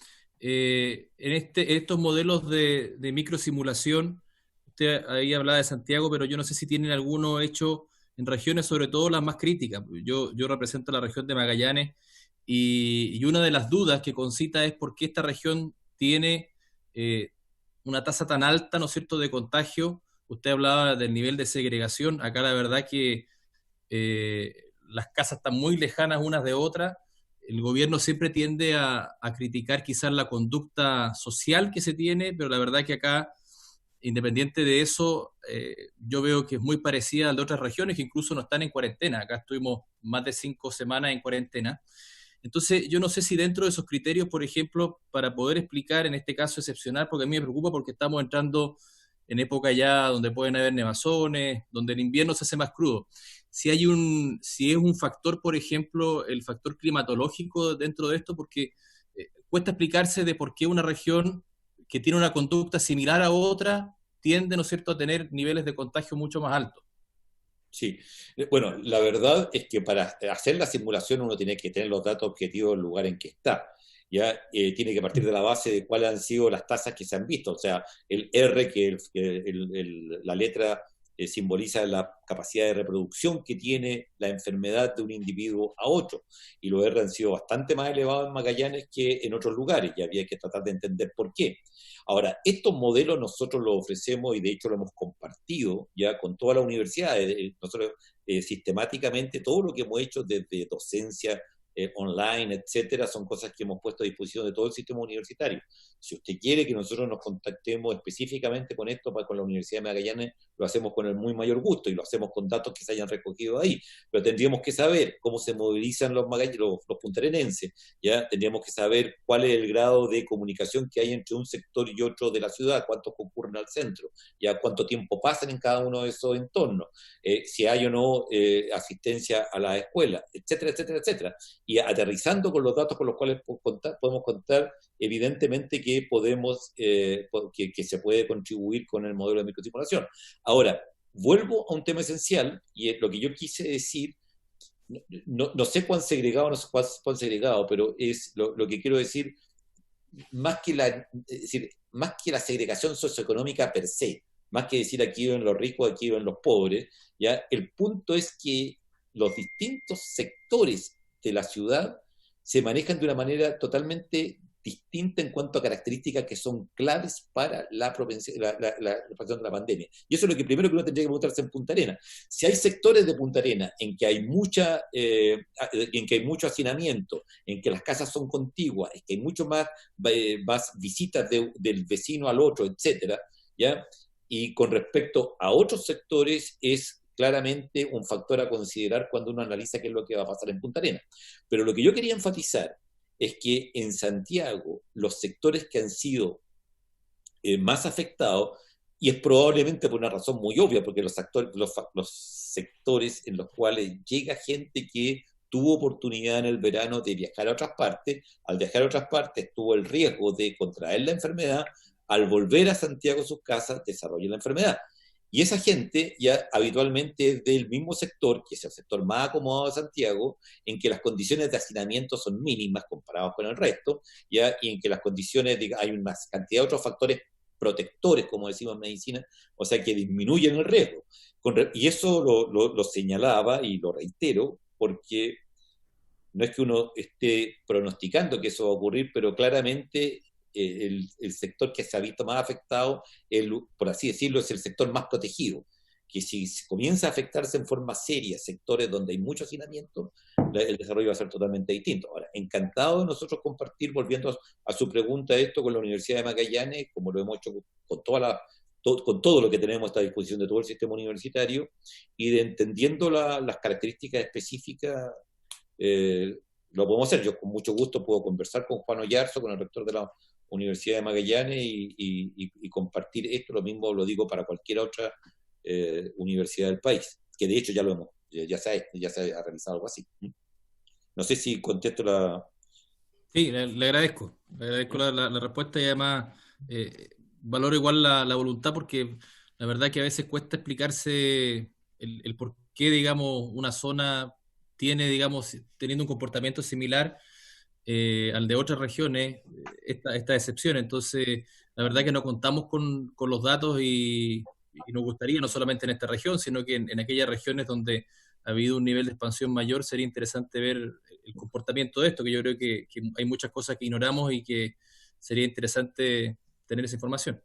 en estos modelos de microsimulación, usted ahí hablaba de Santiago, pero yo no sé si tienen alguno hecho en regiones, sobre todo las más críticas. Yo represento la región de Magallanes y una de las dudas que concita es por qué esta región tiene una tasa tan alta, ¿no es cierto?, de contagio. Usted hablaba del nivel de segregación. Acá la verdad que las casas están muy lejanas unas de otras. El gobierno siempre tiende a criticar quizás la conducta social que se tiene, pero la verdad que acá, independiente de eso, yo veo que es muy parecida a de otras regiones que incluso no están en cuarentena. Acá estuvimos más de 5 semanas en cuarentena. Entonces, yo no sé si dentro de esos criterios, por ejemplo, para poder explicar en este caso excepcional, porque a mí me preocupa porque estamos entrando en época ya donde pueden haber nevazones, donde el invierno se hace más crudo. Si es un factor, por ejemplo, el factor climatológico dentro de esto, porque cuesta explicarse de por qué una región que tiene una conducta similar a otra tiende, ¿no es cierto?, a tener niveles de contagio mucho más altos. Sí, bueno, la verdad es que para hacer la simulación uno tiene que tener los datos objetivos del lugar en que está. Ya tiene que partir de la base de cuáles han sido las tasas que se han visto, o sea, el R, que la letra simboliza la capacidad de reproducción que tiene la enfermedad de un individuo a otro, y los R han sido bastante más elevados en Magallanes que en otros lugares, y había que tratar de entender por qué. Ahora, estos modelos nosotros los ofrecemos, y de hecho lo hemos compartido ya con todas las universidades. Nosotros sistemáticamente todo lo que hemos hecho desde docencia online, etcétera, son cosas que hemos puesto a disposición de todo el sistema universitario. Si usted quiere que nosotros nos contactemos específicamente con esto, con la Universidad de Magallanes, lo hacemos con el muy mayor gusto y lo hacemos con datos que se hayan recogido ahí. Pero tendríamos que saber cómo se movilizan los puntarenenses, ¿ya? Tendríamos que saber cuál es el grado de comunicación que hay entre un sector y otro de la ciudad, cuántos concurren al centro, ya cuánto tiempo pasan en cada uno de esos entornos, si hay o no asistencia a la escuela, etcétera, etcétera, etcétera. Y aterrizando con los datos con los cuales podemos contar, evidentemente que podemos, que se puede contribuir con el modelo de microsimulación. Ahora, vuelvo a un tema esencial, y es lo que yo quise decir. No sé cuán segregado, no sé cuán segregado, pero es lo que quiero decir, más que la segregación socioeconómica per se, más que decir aquí viven los ricos, aquí viven los pobres, ¿ya? El punto es que los distintos sectores de la ciudad se manejan de una manera totalmente distinta en cuanto a características que son claves para la propagación de la pandemia. Y eso es lo que primero que uno tendría que preguntarse en Punta Arenas. Si hay sectores de Punta Arenas en que hay mucho hacinamiento, en que las casas son contiguas, en que hay mucho más visitas del vecino al otro, etcétera, ¿ya? Y con respecto a otros sectores es claramente un factor a considerar cuando uno analiza qué es lo que va a pasar en Punta Arenas. Pero lo que yo quería enfatizar es que en Santiago los sectores que han sido más afectados, y es probablemente por una razón muy obvia, porque los sectores en los cuales llega gente que tuvo oportunidad en el verano de viajar a otras partes, al viajar a otras partes tuvo el riesgo de contraer la enfermedad, al volver a Santiago a sus casas desarrolla la enfermedad. Y esa gente ya habitualmente es del mismo sector, que es el sector más acomodado de Santiago, en que las condiciones de hacinamiento son mínimas comparadas con el resto, ¿ya? Y en que las condiciones, hay una cantidad de otros factores protectores, como decimos en medicina, o sea, que disminuyen el riesgo. Y eso lo señalaba y lo reitero, porque no es que uno esté pronosticando que eso va a ocurrir, pero claramente el sector que se ha visto más afectado, por así decirlo, es el sector más protegido, que si comienza a afectarse en forma seria sectores donde hay mucho hacinamiento, el desarrollo va a ser totalmente distinto. Ahora, encantado de nosotros compartir, volviendo a su pregunta, esto con la Universidad de Magallanes, como lo hemos hecho con con todo lo que tenemos a esta disposición de todo el sistema universitario, y de entendiendo las características específicas, lo podemos hacer. Yo con mucho gusto puedo conversar con Juan Oyarzo, con el rector de la Universidad de Magallanes, y compartir esto. Lo mismo lo digo para cualquier otra universidad del país, que de hecho ya se ha realizado algo así. No sé si contesto la... Sí, le agradezco la respuesta, y además valoro igual la voluntad, porque la verdad que a veces cuesta explicarse el por qué, digamos, una zona tiene, digamos, teniendo un comportamiento similar al de otras regiones, esta excepción. Entonces, la verdad que no contamos con los datos, y nos gustaría, no solamente en esta región, sino que en aquellas regiones donde ha habido un nivel de expansión mayor, sería interesante ver el comportamiento de esto, que yo creo que hay muchas cosas que ignoramos y que sería interesante tener esa información.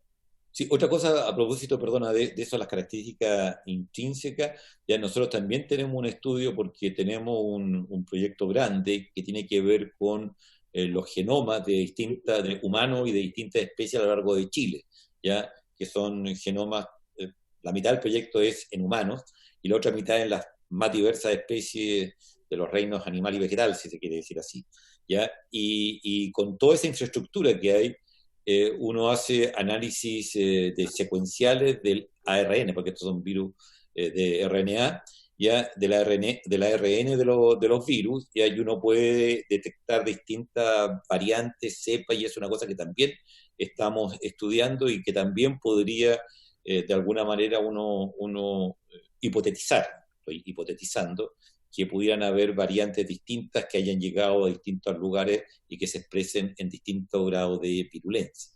Sí, otra cosa a propósito, perdona, de eso, las características intrínsecas, ya nosotros también tenemos un estudio, porque tenemos un proyecto grande que tiene que ver con los genomas de humanos y de distintas especies a lo largo de Chile, ya, que son genomas, la mitad del proyecto es en humanos y la otra mitad en las más diversas especies de los reinos animal y vegetal, si se quiere decir así, ya, y con toda esa infraestructura que hay, uno hace análisis de secuenciales del ARN, porque estos son virus de RNA, ya, del ARN de los virus, y ahí uno puede detectar distintas variantes, cepas, y es una cosa que también estamos estudiando y que también podría, de alguna manera, uno hipotetizar, estoy hipotetizando, que pudieran haber variantes distintas que hayan llegado a distintos lugares y que se expresen en distintos grados de virulencia.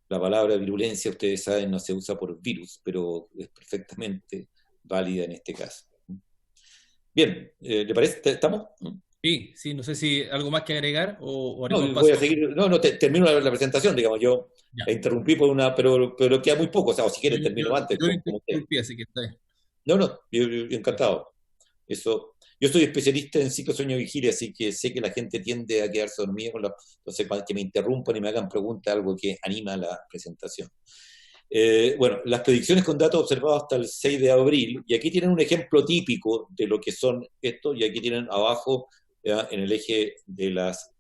La palabra virulencia, ustedes saben, no se usa por virus, pero es perfectamente válida en este caso. Bien, ¿le parece? ¿Estamos? Sí, no sé si algo más que agregar o no, voy a seguir. No, termino la presentación, digamos. Yo la interrumpí por pero queda muy poco. O sea, o si quieres termino antes. Así que está bien. No, yo encantado. Eso, yo soy especialista en ciclo sueño vigilia, así que sé que la gente tiende a quedarse dormida entonces que me interrumpan y me hagan preguntas, algo que anima la presentación. Bueno, las predicciones con datos observados hasta el 6 de abril, y aquí tienen un ejemplo típico de lo que son estos, y aquí tienen abajo, en el eje de las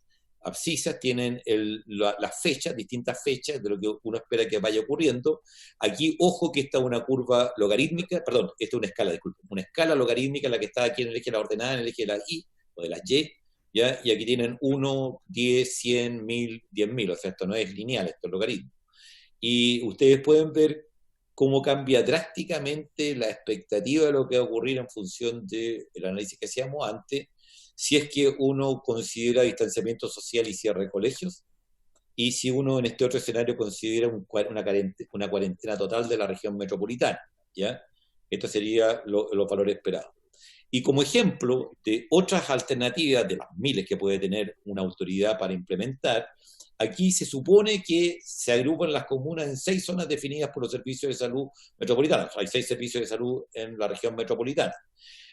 abscisas, tienen las fechas, distintas fechas de lo que uno espera que vaya ocurriendo. Aquí, ojo que esta es una curva logarítmica, perdón, esta es una escala, disculpen, una escala logarítmica, la que está aquí en el eje de la ordenada, en el eje de la Y o de las Y, ¿ya? Y aquí tienen 1, 10, 100, 1000, 10.000, o sea, esto no es lineal, esto es logaritmo. Y ustedes pueden ver cómo cambia drásticamente la expectativa de lo que va a ocurrir en función del análisis que hacíamos antes, si es que uno considera distanciamiento social y cierre de colegios, y si uno en este otro escenario considera una cuarentena total de la región metropolitana, ¿ya? Esto sería los valores esperados. Y como ejemplo de otras alternativas, de las miles que puede tener una autoridad para implementar, aquí se supone que se agrupan las comunas en 6 zonas definidas por los servicios de salud metropolitanos. Hay 6 servicios de salud en la región metropolitana.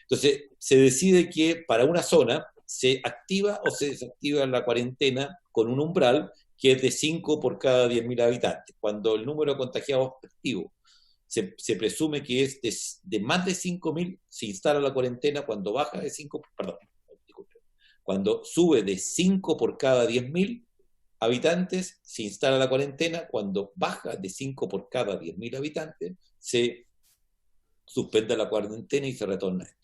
Entonces, se decide que para una zona se activa o se desactiva la cuarentena con un umbral que es de 5 por cada 10.000 habitantes. Cuando el número de contagiados activos se presume que es de más de 5.000, se instala la cuarentena. Cuando baja de 5, perdón, disculpe, cuando sube de 5 por cada 10.000 habitantes, se instala la cuarentena. Cuando baja de 5 por cada 10.000 habitantes, se suspende la cuarentena y se retorna esto.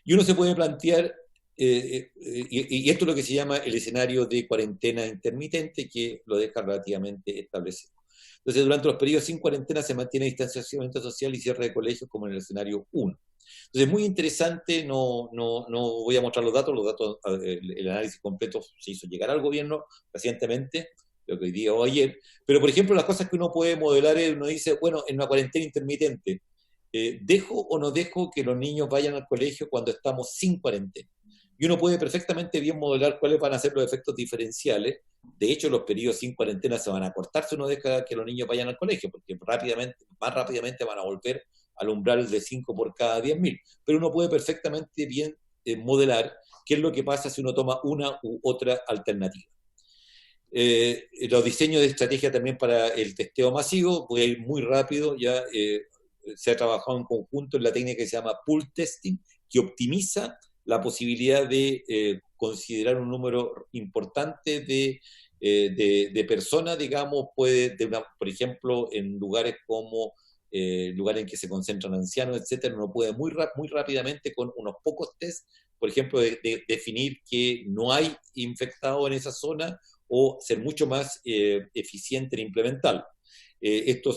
Y uno se puede plantear, y esto es lo que se llama el escenario de cuarentena intermitente, que lo deja relativamente establecido. Entonces, durante los periodos sin cuarentena se mantiene distanciamiento social y cierre de colegios como en el escenario 1. Entonces, muy interesante, no voy a mostrar los datos, el análisis completo se hizo llegar al gobierno recientemente, lo que hoy día o ayer, pero por ejemplo las cosas que uno puede modelar, uno dice, bueno, en una cuarentena intermitente, ¿dejo o no dejo que los niños vayan al colegio cuando estamos sin cuarentena? Y uno puede perfectamente bien modelar cuáles van a ser los efectos diferenciales. De hecho, los periodos sin cuarentena se van a cortar si uno deja que los niños vayan al colegio, porque más rápidamente van a volver al umbral de 5 por cada 10.000. Pero uno puede perfectamente bien modelar qué es lo que pasa si uno toma una u otra alternativa. Los diseños de estrategia también para el testeo masivo, voy a ir muy rápido, ya se ha trabajado en conjunto en la técnica que se llama pool testing, que optimiza la posibilidad de considerar un número importante de personas, digamos, por ejemplo, en lugares como lugares en que se concentran ancianos, etcétera, uno puede muy rápidamente con unos pocos test, por ejemplo, definir que no hay infectado en esa zona o ser mucho más eficiente en implementarlo. Esto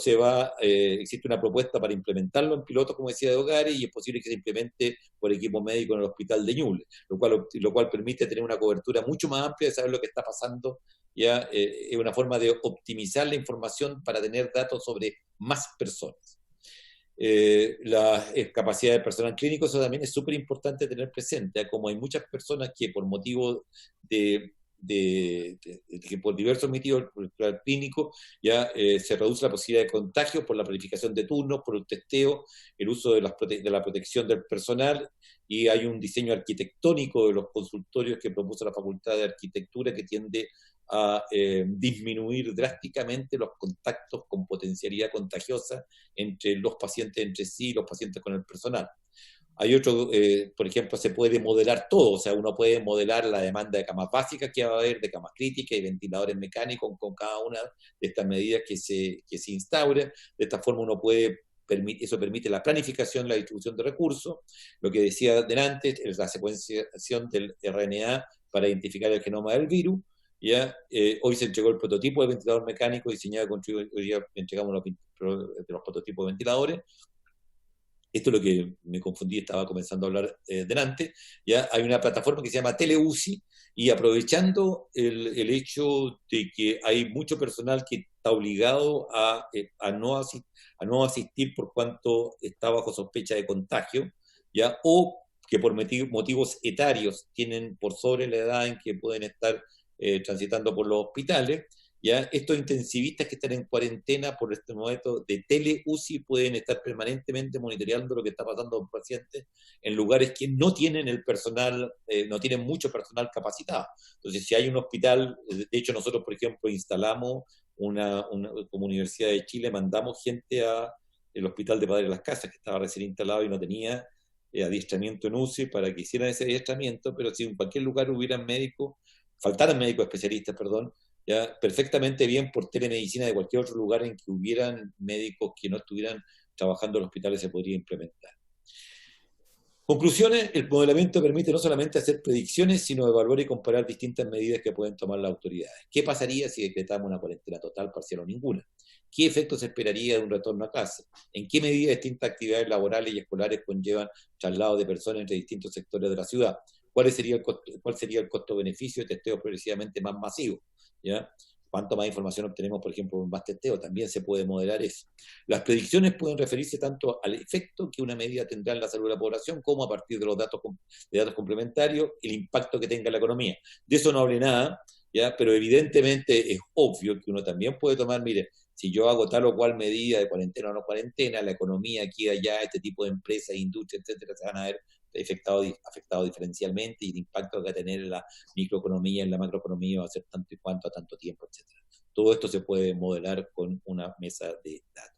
existe una propuesta para implementarlo en pilotos, como decía, de hogares, y es posible que se implemente por equipo médico en el hospital de Ñuble, lo cual permite tener una cobertura mucho más amplia de saber lo que está pasando. Ya es una forma de optimizar la información para tener datos sobre más personas. La capacidad del personal clínico, eso también es súper importante tener presente, como hay muchas personas que por motivo que por diversos motivos clínicos ya se reduce la posibilidad de contagio por la planificación de turnos, por el testeo, el uso de la protección del personal, y hay un diseño arquitectónico de los consultorios que propuso la Facultad de Arquitectura que tiende a disminuir drásticamente los contactos con potencialidad contagiosa entre los pacientes entre sí y los pacientes con el personal. Hay otro, por ejemplo, se puede modelar todo, o sea, uno puede modelar la demanda de camas básicas que va a haber, de camas críticas y ventiladores mecánicos con cada una de estas medidas que se instauren. De esta forma uno eso permite la planificación, la distribución de recursos, lo que decía delante, la secuenciación del RNA para identificar el genoma del virus. ¿Ya? Hoy se entregó el prototipo de ventilador mecánico diseñado con hoy día entregamos los prototipos de ventiladores. Esto es lo que me confundí, estaba comenzando a hablar delante. Ya hay una plataforma que se llama TeleUCI, y aprovechando el hecho de que hay mucho personal que está obligado a no asistir por cuanto está bajo sospecha de contagio, ya, o que por motivos etarios tienen por sobre la edad en que pueden estar transitando por los hospitales, ¿ya? Estos intensivistas que están en cuarentena por este momento de tele-UCI pueden estar permanentemente monitoreando lo que está pasando con pacientes en lugares que no tienen el personal, no tienen mucho personal capacitado. Entonces, si hay un hospital, de hecho nosotros, por ejemplo, instalamos como Universidad de Chile, mandamos gente al Hospital de Padre Las Casas, que estaba recién instalado y no tenía adiestramiento en UCI, para que hicieran ese adiestramiento, pero si en cualquier lugar faltaran médicos especialistas, ya perfectamente bien por telemedicina de cualquier otro lugar en que hubieran médicos que no estuvieran trabajando en los hospitales se podría implementar. Conclusiones: el modelamiento permite no solamente hacer predicciones, sino evaluar y comparar distintas medidas que pueden tomar las autoridades. ¿Qué pasaría si decretamos una cuarentena total, parcial o ninguna? ¿Qué efectos se esperaría de un retorno a clase? ¿En qué medida distintas actividades laborales y escolares conllevan traslados de personas entre distintos sectores de la ciudad? ¿Cuál sería el costo-beneficio de testeos progresivamente más masivos? ¿Ya? Cuanto más información obtenemos, por ejemplo, con más testeo, también se puede modelar eso. Las predicciones pueden referirse tanto al efecto que una medida tendrá en la salud de la población, como a partir de los datos complementarios, el impacto que tenga en la economía. De eso no hablé nada, ¿ya? Pero evidentemente es obvio que uno también puede tomar, mire, si yo hago tal o cual medida de cuarentena o no cuarentena, la economía aquí y allá, este tipo de empresas, industrias, etcétera, se van a ver afectado diferencialmente, y el impacto que va a tener en la microeconomía, en la macroeconomía, va a ser tanto y cuanto a tanto tiempo, etc. Todo esto se puede modelar con una mesa de datos.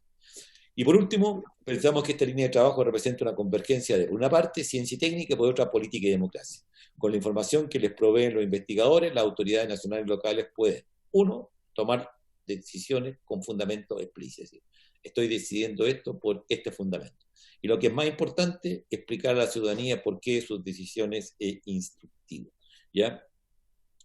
Y por último, pensamos que esta línea de trabajo representa una convergencia de, por una parte, ciencia y técnica, y por otra, política y democracia. Con la información que les proveen los investigadores, las autoridades nacionales y locales pueden, uno, tomar decisiones con fundamentos explícitos. Estoy decidiendo esto por este fundamento. Y lo que es más importante, explicar a la ciudadanía por qué sus decisiones instructivas, ¿ya?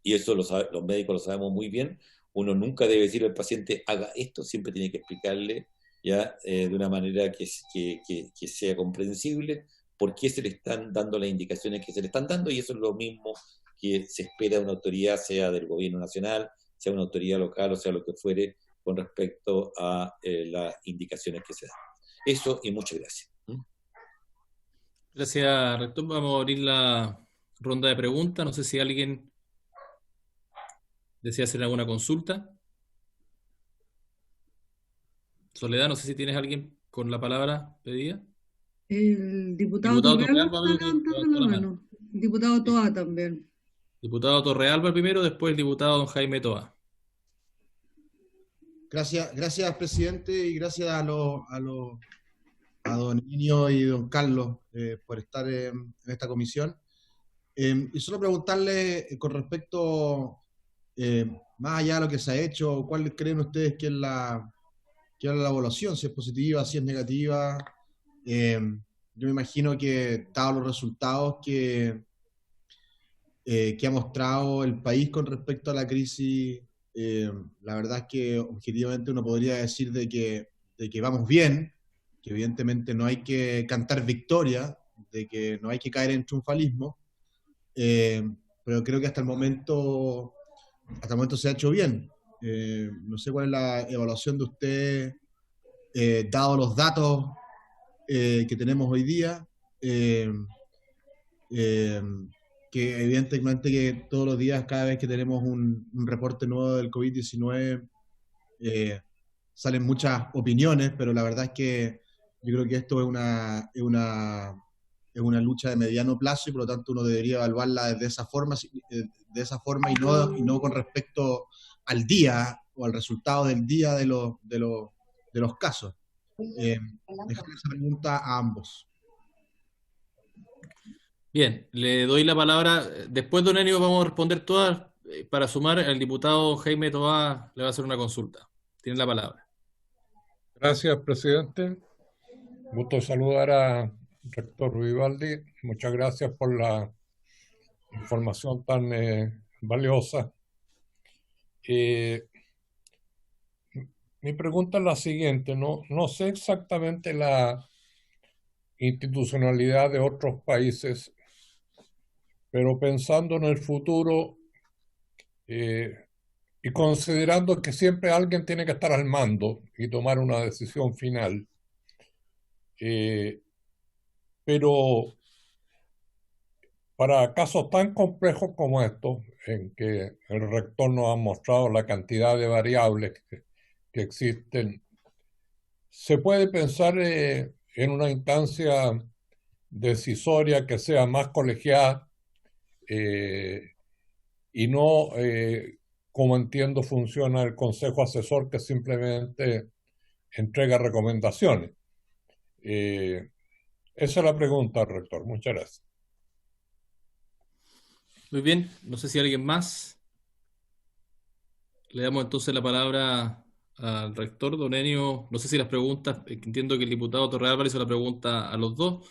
Y eso los médicos lo sabemos muy bien. uno nunca debe decirle al paciente haga esto, siempre tiene que explicarle ya de una manera que sea comprensible por qué se le están dando las indicaciones que se le están dando, y eso es lo mismo que se espera de una autoridad, sea del gobierno nacional, sea una autoridad local o sea lo que fuere, con respecto a las indicaciones que se dan. Eso, y muchas gracias. Gracias, rector. Vamos a abrir la ronda de preguntas. No sé si alguien desea hacer alguna consulta. Soledad, no sé si tienes alguien con la palabra pedida. El diputado Diputado Torrealba Torrealba está veo que levantando la mano. El diputado Toa también. Diputado Torrealba primero, después el diputado don Jaime Toa. Gracias, presidente, y gracias a don Enio y don Carlos por estar en esta comisión. Y solo preguntarle con respecto, más allá de lo que se ha hecho, ¿cuál creen ustedes que es la evaluación? Si es positiva, si es negativa. Yo me imagino que, dados los resultados que ha mostrado el país con respecto a la crisis, la verdad es que objetivamente uno podría decir de que vamos bien, que evidentemente no hay que cantar victoria, de que no hay que caer en triunfalismo, pero creo que hasta el momento se ha hecho bien. No sé cuál es la evaluación de usted, dado los datos que tenemos hoy día, que evidentemente que todos los días, cada vez que tenemos un reporte nuevo del COVID-19, salen muchas opiniones, pero la verdad es que yo creo que esto es una lucha de mediano plazo, y por lo tanto uno debería evaluarla de esa forma y no con respecto al día o al resultado del día de los casos. Dejar esa pregunta a ambos. Bien, le doy la palabra. Después, don Enio, vamos a responder todas. Para sumar, el diputado Jaime Toa le va a hacer una consulta. Tiene la palabra. Gracias, presidente. Gusto saludar a rector Vivaldi. Muchas gracias por la información tan valiosa. Mi pregunta es la siguiente. No sé exactamente la institucionalidad de otros países, pero pensando en el futuro y considerando que siempre alguien tiene que estar al mando y tomar una decisión final, pero para casos tan complejos como estos, en que el rector nos ha mostrado la cantidad de variables que existen, ¿se puede pensar en una instancia decisoria que sea más colegiada y no como entiendo funciona el Consejo Asesor, que simplemente entrega recomendaciones? Esa es la pregunta, rector. Muchas gracias. Muy bien, no sé si alguien más. Le damos entonces la palabra al rector, don Enio. No sé si las preguntas, entiendo que el diputado Torrealba hizo la pregunta a los dos.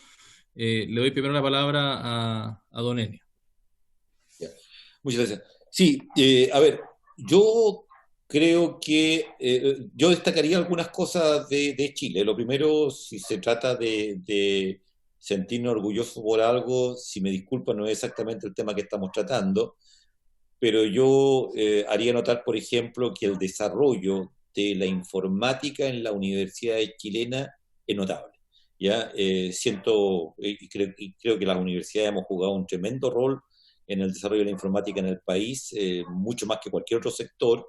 Le doy primero la palabra a don Enio. Muchas gracias. Sí, a ver, yo creo que yo destacaría algunas cosas de Chile. Lo primero, si se trata de sentirnos orgullosos por algo, si me disculpan, no es exactamente el tema que estamos tratando, pero yo haría notar, por ejemplo, que el desarrollo de la informática en la universidad chilena es notable. ¿Ya? Siento y creo que las universidades hemos jugado un tremendo rol en el desarrollo de la informática en el país, mucho más que cualquier otro sector.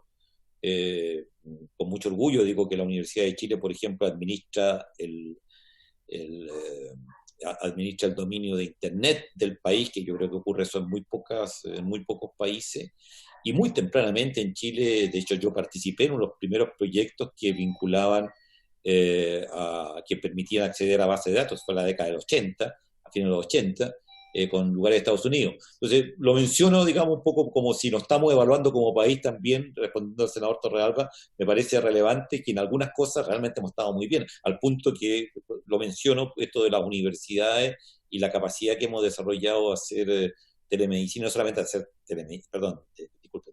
Con mucho orgullo digo que la Universidad de Chile, por ejemplo, administra el dominio de Internet del país, que yo creo que ocurre eso en muy pocos países. Y muy tempranamente en Chile, de hecho yo participé en uno de los primeros proyectos que vinculaban, que permitían acceder a bases de datos, fue en la década del 80, a fines de los 80, con lugares de Estados Unidos. Entonces, lo menciono, digamos, un poco como si nos estamos evaluando como país también, respondiendo al senador Torrealba, me parece relevante que en algunas cosas realmente hemos estado muy bien, al punto que lo menciono, esto de las universidades y la capacidad que hemos desarrollado a hacer telemedicina, no solamente a hacer telemedicina,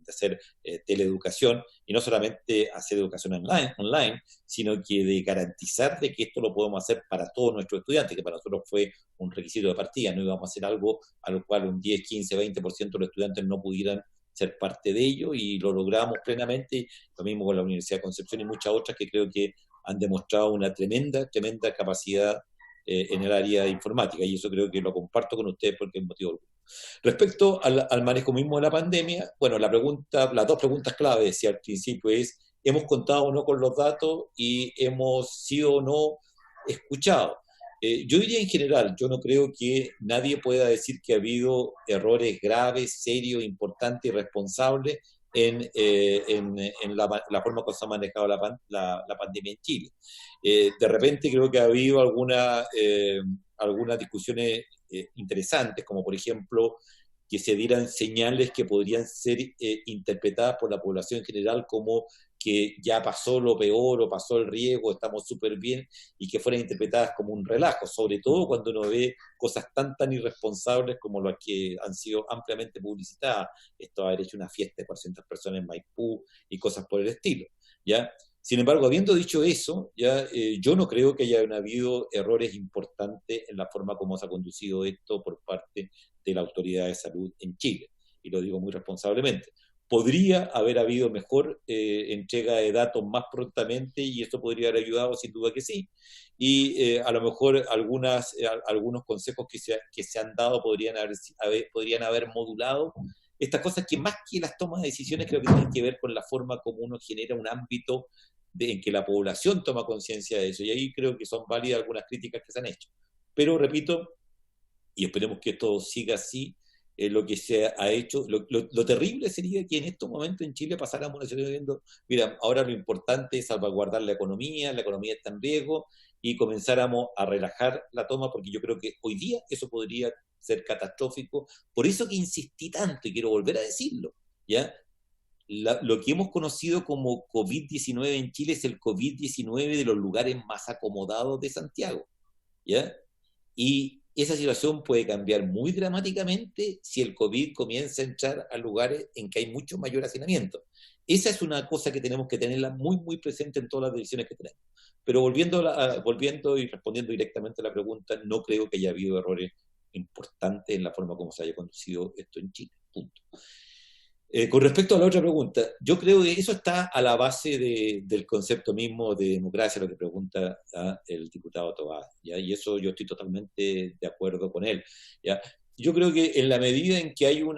de hacer teleeducación, y no solamente hacer educación online, sino que de garantizar de que esto lo podemos hacer para todos nuestros estudiantes, que para nosotros fue un requisito de partida. No íbamos a hacer algo a lo cual un 10, 15, 20% de los estudiantes no pudieran ser parte de ello, y lo logramos plenamente, lo mismo con la Universidad de Concepción y muchas otras que creo que han demostrado una tremenda capacidad en el área informática, y eso creo que lo comparto con ustedes porque es motivo. Respecto al manejo mismo de la pandemia, bueno, las dos preguntas clave, decía al principio, es: ¿hemos contado o no con los datos y hemos sido o no escuchados? Yo diría en general, yo no creo que nadie pueda decir que ha habido errores graves, serios, importantes y responsables en la forma como se ha manejado la pandemia en Chile. De repente creo que ha habido algunas discusiones interesantes, como por ejemplo que se dieran señales que podrían ser interpretadas por la población en general como que ya pasó lo peor o pasó el riesgo, estamos súper bien, y que fueran interpretadas como un relajo, sobre todo cuando uno ve cosas tan irresponsables como las que han sido ampliamente publicitadas. Esto haber hecho una fiesta de 400 personas en Maipú y cosas por el estilo, ¿ya? Sin embargo, habiendo dicho eso, yo no creo que haya habido errores importantes en la forma como se ha conducido esto por parte de la Autoridad de Salud en Chile, y lo digo muy responsablemente. Podría haber habido mejor entrega de datos más prontamente, y esto podría haber ayudado, sin duda que sí. Y a lo mejor algunos consejos que se han dado podrían haber modulado estas cosas, que más que las tomas de decisiones creo que tienen que ver con la forma como uno genera un ámbito en que la población toma conciencia de eso. Y ahí creo que son válidas algunas críticas que se han hecho. Pero repito, y esperemos que esto siga así, lo que se ha hecho, lo terrible sería que en estos momentos en Chile pasáramos una situación viendo, mira, ahora lo importante es salvaguardar la economía está en riesgo, y comenzáramos a relajar la toma, porque yo creo que hoy día eso podría ser catastrófico. Por eso que insistí tanto, y quiero volver a decirlo, ¿ya? Lo que hemos conocido como COVID-19 en Chile es el COVID-19 de los lugares más acomodados de Santiago, ¿ya? Y esa situación puede cambiar muy dramáticamente si el COVID comienza a entrar a lugares en que hay mucho mayor hacinamiento. Esa es una cosa que tenemos que tenerla muy presente en todas las decisiones que tenemos. Pero volviendo y respondiendo directamente a la pregunta, no creo que haya habido errores importantes en la forma como se haya conducido esto en Chile. Punto. Con respecto a la otra pregunta, yo creo que eso está a la base del concepto mismo de democracia, lo que pregunta el diputado Tobar, ¿ya? Y eso yo estoy totalmente de acuerdo con él, ¿ya? Yo creo que en la medida en que hay un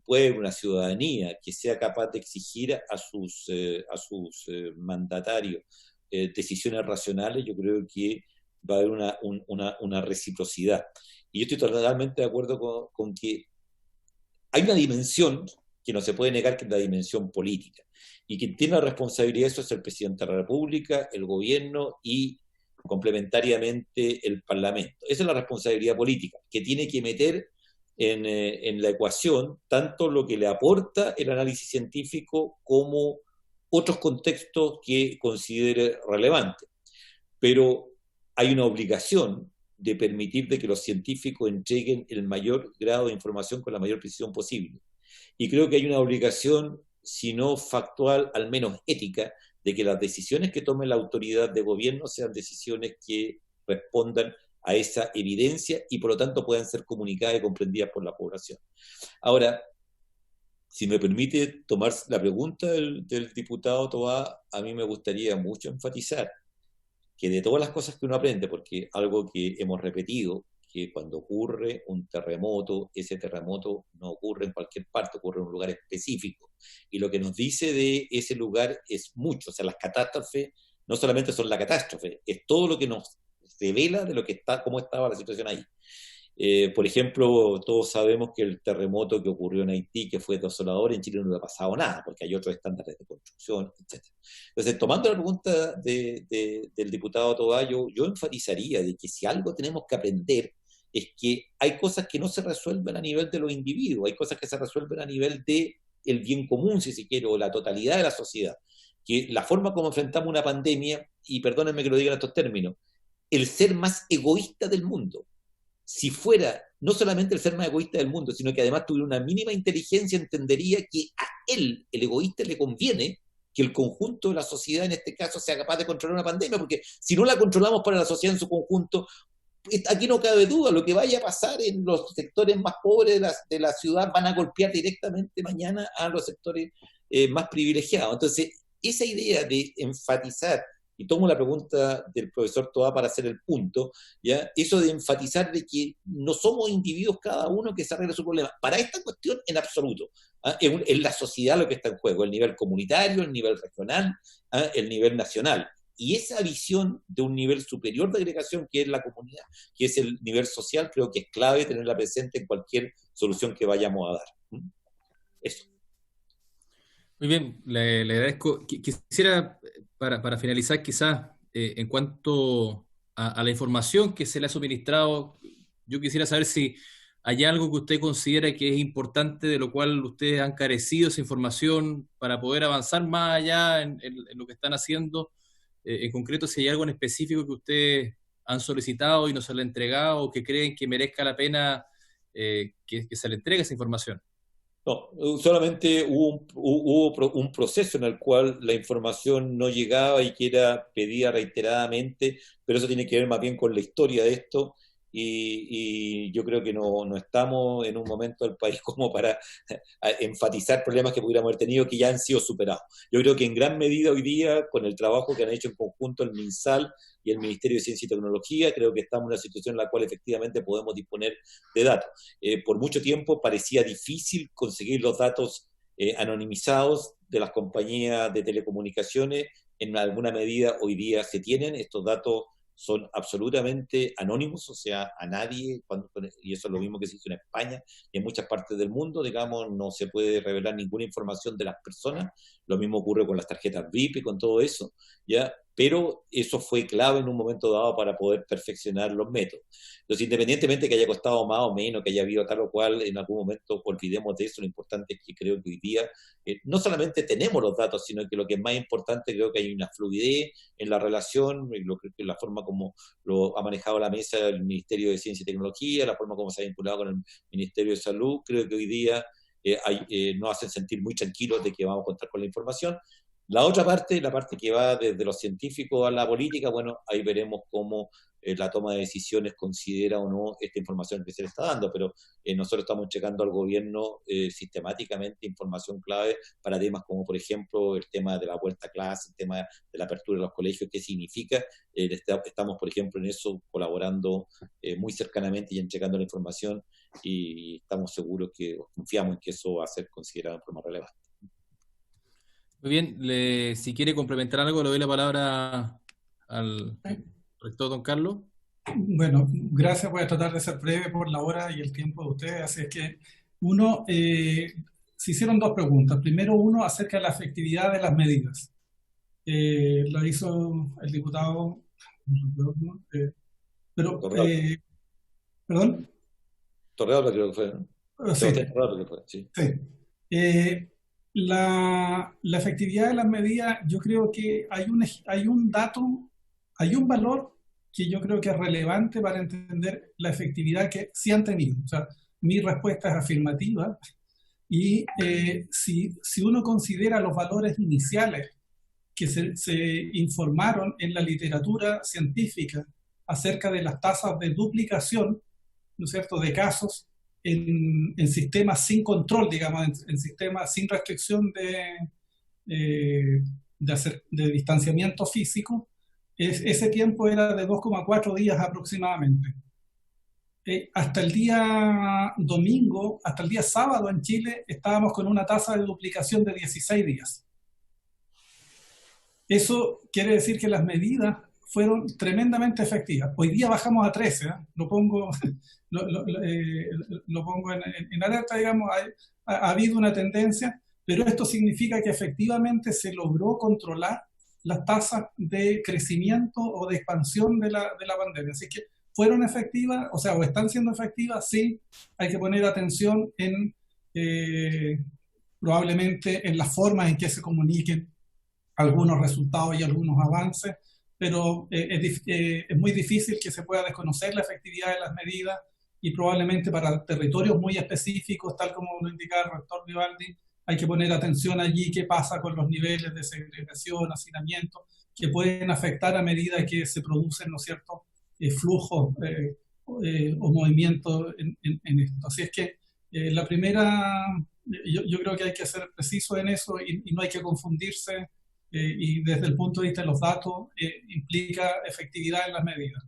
pueblo, una ciudadanía que sea capaz de exigir a sus mandatarios decisiones racionales, yo creo que va a haber una reciprocidad. Y yo estoy totalmente de acuerdo con que hay una dimensión que no se puede negar, que es la dimensión política. Y quien tiene la responsabilidad de eso es el presidente de la República, el gobierno y complementariamente el Parlamento. Esa es la responsabilidad política, que tiene que meter en la ecuación tanto lo que le aporta el análisis científico como otros contextos que considere relevantes. Pero hay una obligación de permitir de que los científicos entreguen el mayor grado de información con la mayor precisión posible. Y creo que hay una obligación, si no factual, al menos ética, de que las decisiones que tome la autoridad de gobierno sean decisiones que respondan a esa evidencia y por lo tanto puedan ser comunicadas y comprendidas por la población. Ahora, si me permite tomar la pregunta del diputado Tobar, a mí me gustaría mucho enfatizar que de todas las cosas que uno aprende, porque algo que hemos repetido, que cuando ocurre un terremoto, ese terremoto no ocurre en cualquier parte, ocurre en un lugar específico. Y lo que nos dice de ese lugar es mucho. O sea, las catástrofes no solamente son la catástrofe, es todo lo que nos revela de lo que está, cómo estaba la situación ahí. Por ejemplo, todos sabemos que el terremoto que ocurrió en Haití, que fue desolador, en Chile no le ha pasado nada, porque hay otros estándares de construcción, etc. Entonces, tomando la pregunta del diputado Tobar, yo enfatizaría de que si algo tenemos que aprender es que hay cosas que no se resuelven a nivel de los individuos, hay cosas que se resuelven a nivel del bien común, si se quiere, o la totalidad de la sociedad. Que la forma como enfrentamos una pandemia, y perdónenme que lo diga en estos términos, el ser más egoísta del mundo, si fuera no solamente el ser más egoísta del mundo, sino que además tuviera una mínima inteligencia, entendería que a él, el egoísta, le conviene que el conjunto de la sociedad en este caso sea capaz de controlar una pandemia, porque si no la controlamos para la sociedad en su conjunto, aquí no cabe duda, lo que vaya a pasar en los sectores más pobres de la ciudad van a golpear directamente mañana a los sectores más privilegiados. Entonces, esa idea de enfatizar, y tomo la pregunta del profesor Toá para hacer el punto, ¿ya? Eso de enfatizar de que no somos individuos cada uno que se arregle su problema. Para esta cuestión, en absoluto. Es la sociedad lo que está en juego, el nivel comunitario, el nivel regional, el nivel nacional. Y esa visión de un nivel superior de agregación que es la comunidad, que es el nivel social, creo que es clave tenerla presente en cualquier solución que vayamos a dar. Eso. Muy bien, le agradezco. Quisiera, para finalizar, quizás, en cuanto a la información que se le ha suministrado, yo quisiera saber si hay algo que usted considera que es importante, de lo cual ustedes han carecido esa información para poder avanzar más allá en lo que están haciendo. En concreto, si hay algo en específico que ustedes han solicitado y no se le ha entregado, o que creen que merezca la pena que se le entregue esa información. No, solamente hubo un proceso en el cual la información no llegaba y que era pedida reiteradamente, pero eso tiene que ver más bien con la historia de esto, y yo creo que no estamos en un momento del país como para enfatizar problemas que pudiéramos haber tenido que ya han sido superados. Yo creo que en gran medida hoy día, con el trabajo que han hecho en conjunto el MinSal y el Ministerio de Ciencia y Tecnología, creo que estamos en una situación en la cual efectivamente podemos disponer de datos. Por mucho tiempo parecía difícil conseguir los datos anonimizados de las compañías de telecomunicaciones. En alguna medida hoy día se tienen estos datos, son absolutamente anónimos, o sea, a nadie, y eso es lo mismo que se hizo en España y en muchas partes del mundo, digamos, no se puede revelar ninguna información de las personas. Lo mismo ocurre con las tarjetas VIP y con todo eso, ¿ya? Pero eso fue clave en un momento dado para poder perfeccionar los métodos. Entonces, independientemente que haya costado más o menos, que haya habido tal o cual, en algún momento olvidemos de eso. Lo importante es que creo que hoy día no solamente tenemos los datos, sino que lo que es más importante, creo que hay una fluidez en la relación, en la forma como lo ha manejado la mesa el Ministerio de Ciencia y Tecnología, la forma como se ha vinculado con el Ministerio de Salud. Creo que hoy día nos hacen sentir muy tranquilos de que vamos a contar con la información. La otra parte, la parte que va desde los científicos a la política, bueno, ahí veremos cómo la toma de decisiones considera o no esta información que se le está dando, pero nosotros estamos checando al gobierno sistemáticamente información clave para temas como, por ejemplo, el tema de la vuelta a clase, el tema de la apertura de los colegios, qué significa. Estamos, por ejemplo, en eso colaborando muy cercanamente y entregando la información, y estamos seguros que, confiamos en que eso va a ser considerado de forma relevante. Muy bien, si quiere complementar algo, le doy la palabra al rector don Carlos. Bueno, gracias. Voy a tratar de ser breve por la hora y el tiempo de ustedes. Así es que, se hicieron dos preguntas. Primero, uno acerca de la efectividad de las medidas. Lo hizo el diputado, ¿perdón? Torrealba creo que fue, ¿no? Sí. Torrealba que fue, sí. Sí. La efectividad de las medidas, yo creo que hay un dato, hay un valor que yo creo que es relevante para entender la efectividad que sí han tenido. O sea, mi respuesta es afirmativa, y si uno considera los valores iniciales que se informaron en la literatura científica acerca de las tasas de duplicación, ¿no es cierto?, de casos en sistemas sin control, digamos, en sistemas sin restricción de distanciamiento físico, ese tiempo era de 2,4 días aproximadamente. Hasta el día domingo, hasta el día sábado en Chile, estábamos con una tasa de duplicación de 16 días. Eso quiere decir que las medidas fueron tremendamente efectivas. Hoy día bajamos a 13, lo pongo en alerta, digamos. Ha habido una tendencia, pero esto significa que efectivamente se logró controlar las tasas de crecimiento o de expansión de la pandemia. Así que fueron efectivas, o están siendo efectivas. Sí, hay que poner atención en probablemente en las formas en que se comuniquen algunos resultados y algunos avances, pero es muy difícil que se pueda desconocer la efectividad de las medidas y probablemente para territorios muy específicos, tal como lo indicaba el rector Vivaldi, hay que poner atención allí qué pasa con los niveles de segregación, hacinamiento, que pueden afectar a medida que se producen, ¿no es cierto?, flujos o movimientos en esto. Así es que la primera, yo creo que hay que ser preciso en eso y no hay que confundirse, y desde el punto de vista de los datos implica efectividad en las medidas.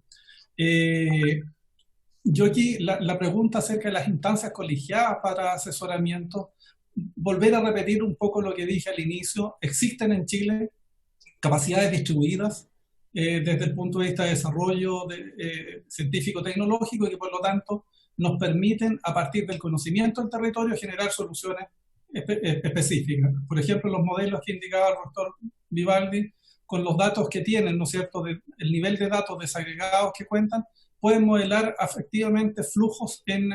Yo aquí, la pregunta acerca de las instancias colegiadas para asesoramiento, volver a repetir un poco lo que dije al inicio. Existen en Chile capacidades distribuidas desde el punto de vista de desarrollo científico-tecnológico, y que por lo tanto nos permiten, a partir del conocimiento del territorio, generar soluciones específicas. Por ejemplo, los modelos que indicaba el doctor Vivaldi, con los datos que tienen, ¿no es cierto?, el nivel de datos desagregados que cuentan, pueden modelar efectivamente flujos en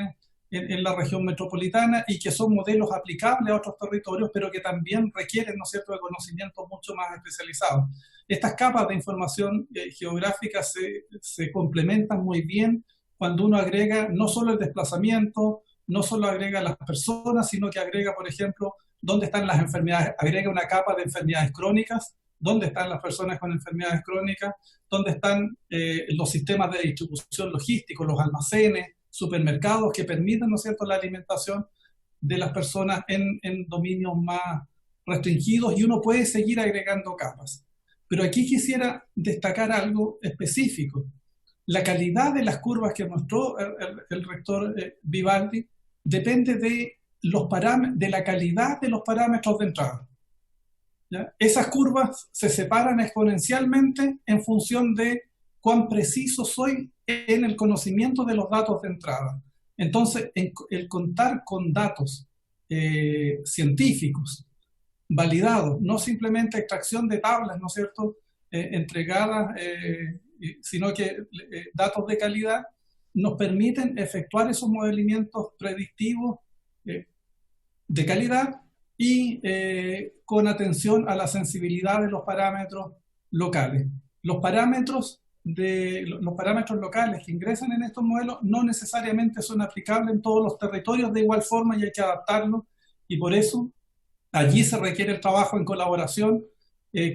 la región metropolitana, y que son modelos aplicables a otros territorios, pero que también requieren, ¿no es cierto?, de conocimientos mucho más especializados. Estas capas de información geográfica se complementan muy bien cuando uno agrega no solo el desplazamiento, no solo agrega las personas, sino que agrega, por ejemplo, dónde están las enfermedades, agrega una capa de enfermedades crónicas, dónde están las personas con enfermedades crónicas, dónde están los sistemas de distribución logísticos, los almacenes, supermercados que permiten, ¿no es cierto?, la alimentación de las personas en dominios más restringidos, y uno puede seguir agregando capas. Pero aquí quisiera destacar algo específico. La calidad de las curvas que mostró el rector Vivaldi depende de la calidad de los parámetros de entrada. ¿Ya? Esas curvas se separan exponencialmente en función de cuán preciso soy en el conocimiento de los datos de entrada. Entonces, el contar con datos científicos validados, no simplemente extracción de tablas, ¿no es cierto?, entregadas, sino que datos de calidad, nos permiten efectuar esos modelamientos predictivos de calidad, y con atención a la sensibilidad de los parámetros locales. Los parámetros locales que ingresan en estos modelos no necesariamente son aplicables en todos los territorios de igual forma, y hay que adaptarlos, y por eso allí se requiere el trabajo en colaboración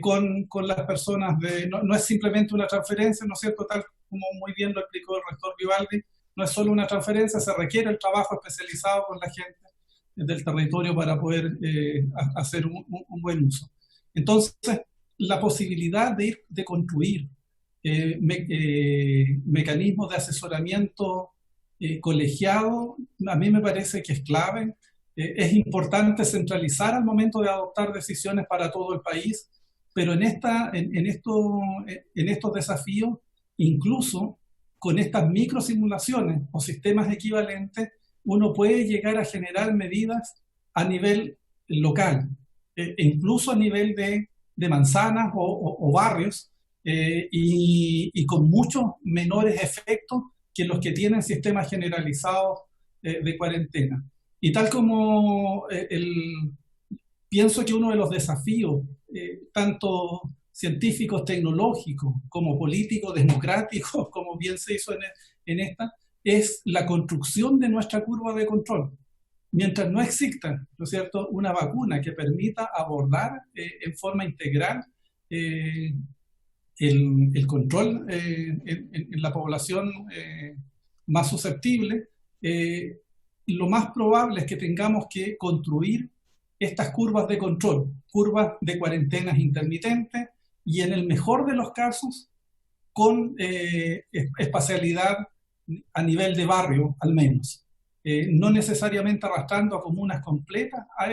con las personas. No es simplemente una transferencia, ¿no es cierto?, tal como muy bien lo explicó el rector Vivaldi, no es solo una transferencia, se requiere el trabajo especializado con la gente del territorio para poder hacer un buen uso. Entonces, la posibilidad de construir mecanismos de asesoramiento colegiado, a mí me parece que es clave. Es importante centralizar al momento de adoptar decisiones para todo el país, pero en estos desafíos, incluso con estas microsimulaciones o sistemas equivalentes, uno puede llegar a generar medidas a nivel local, incluso a nivel de manzanas o barrios, y con muchos menores efectos que los que tienen sistemas generalizados de cuarentena. Y tal como pienso que uno de los desafíos, tanto científicos, tecnológicos, como políticos, democráticos, como bien se hizo en esta, es la construcción de nuestra curva de control. Mientras no exista, ¿no es cierto?, una vacuna que permita abordar en forma integral el control en la población más susceptible, lo más probable es que tengamos que construir estas curvas de control, curvas de cuarentenas intermitentes, y en el mejor de los casos con espacialidad a nivel de barrio, al menos. No necesariamente arrastrando a comunas completas a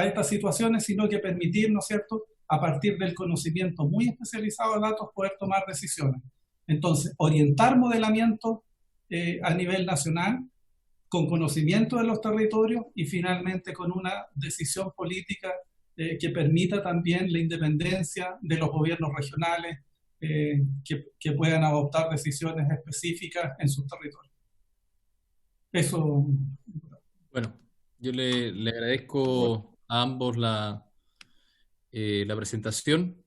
estas situaciones, sino que permitir, ¿no es cierto?, a partir del conocimiento muy especializado de datos, poder tomar decisiones. Entonces, orientar modelamiento a nivel nacional, con conocimiento de los territorios, y finalmente con una decisión política que permita también la independencia de los gobiernos regionales, que puedan adoptar decisiones específicas en sus territorios. Eso. Bueno, yo le agradezco a ambos la presentación.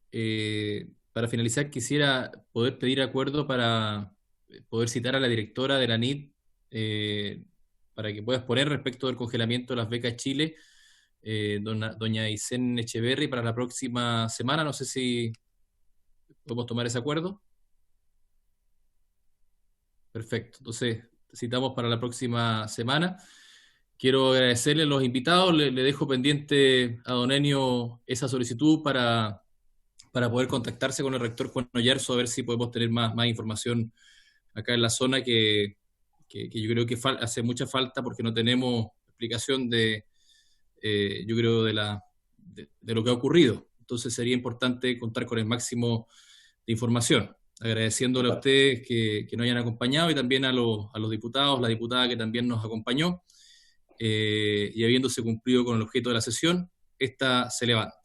Para finalizar, quisiera poder pedir acuerdo para poder citar a la directora de la NIT para que pueda exponer respecto del congelamiento de las becas Chile, doña Aysén Echeverry, para la próxima semana. No sé si podemos tomar ese acuerdo. Perfecto, entonces citamos para la próxima semana. Quiero agradecerle a los invitados, le dejo pendiente a don Enio esa solicitud para poder contactarse con el rector Juan Oyarzo, a ver si podemos tener más información acá en la zona, que yo creo que hace mucha falta, porque no tenemos explicación yo creo, de lo que ha ocurrido. Entonces sería importante contar con el máximo de información. Agradeciéndole a ustedes que nos hayan acompañado, y también a los diputados, la diputada que también nos acompañó, y habiéndose cumplido con el objeto de la sesión, esta se levanta.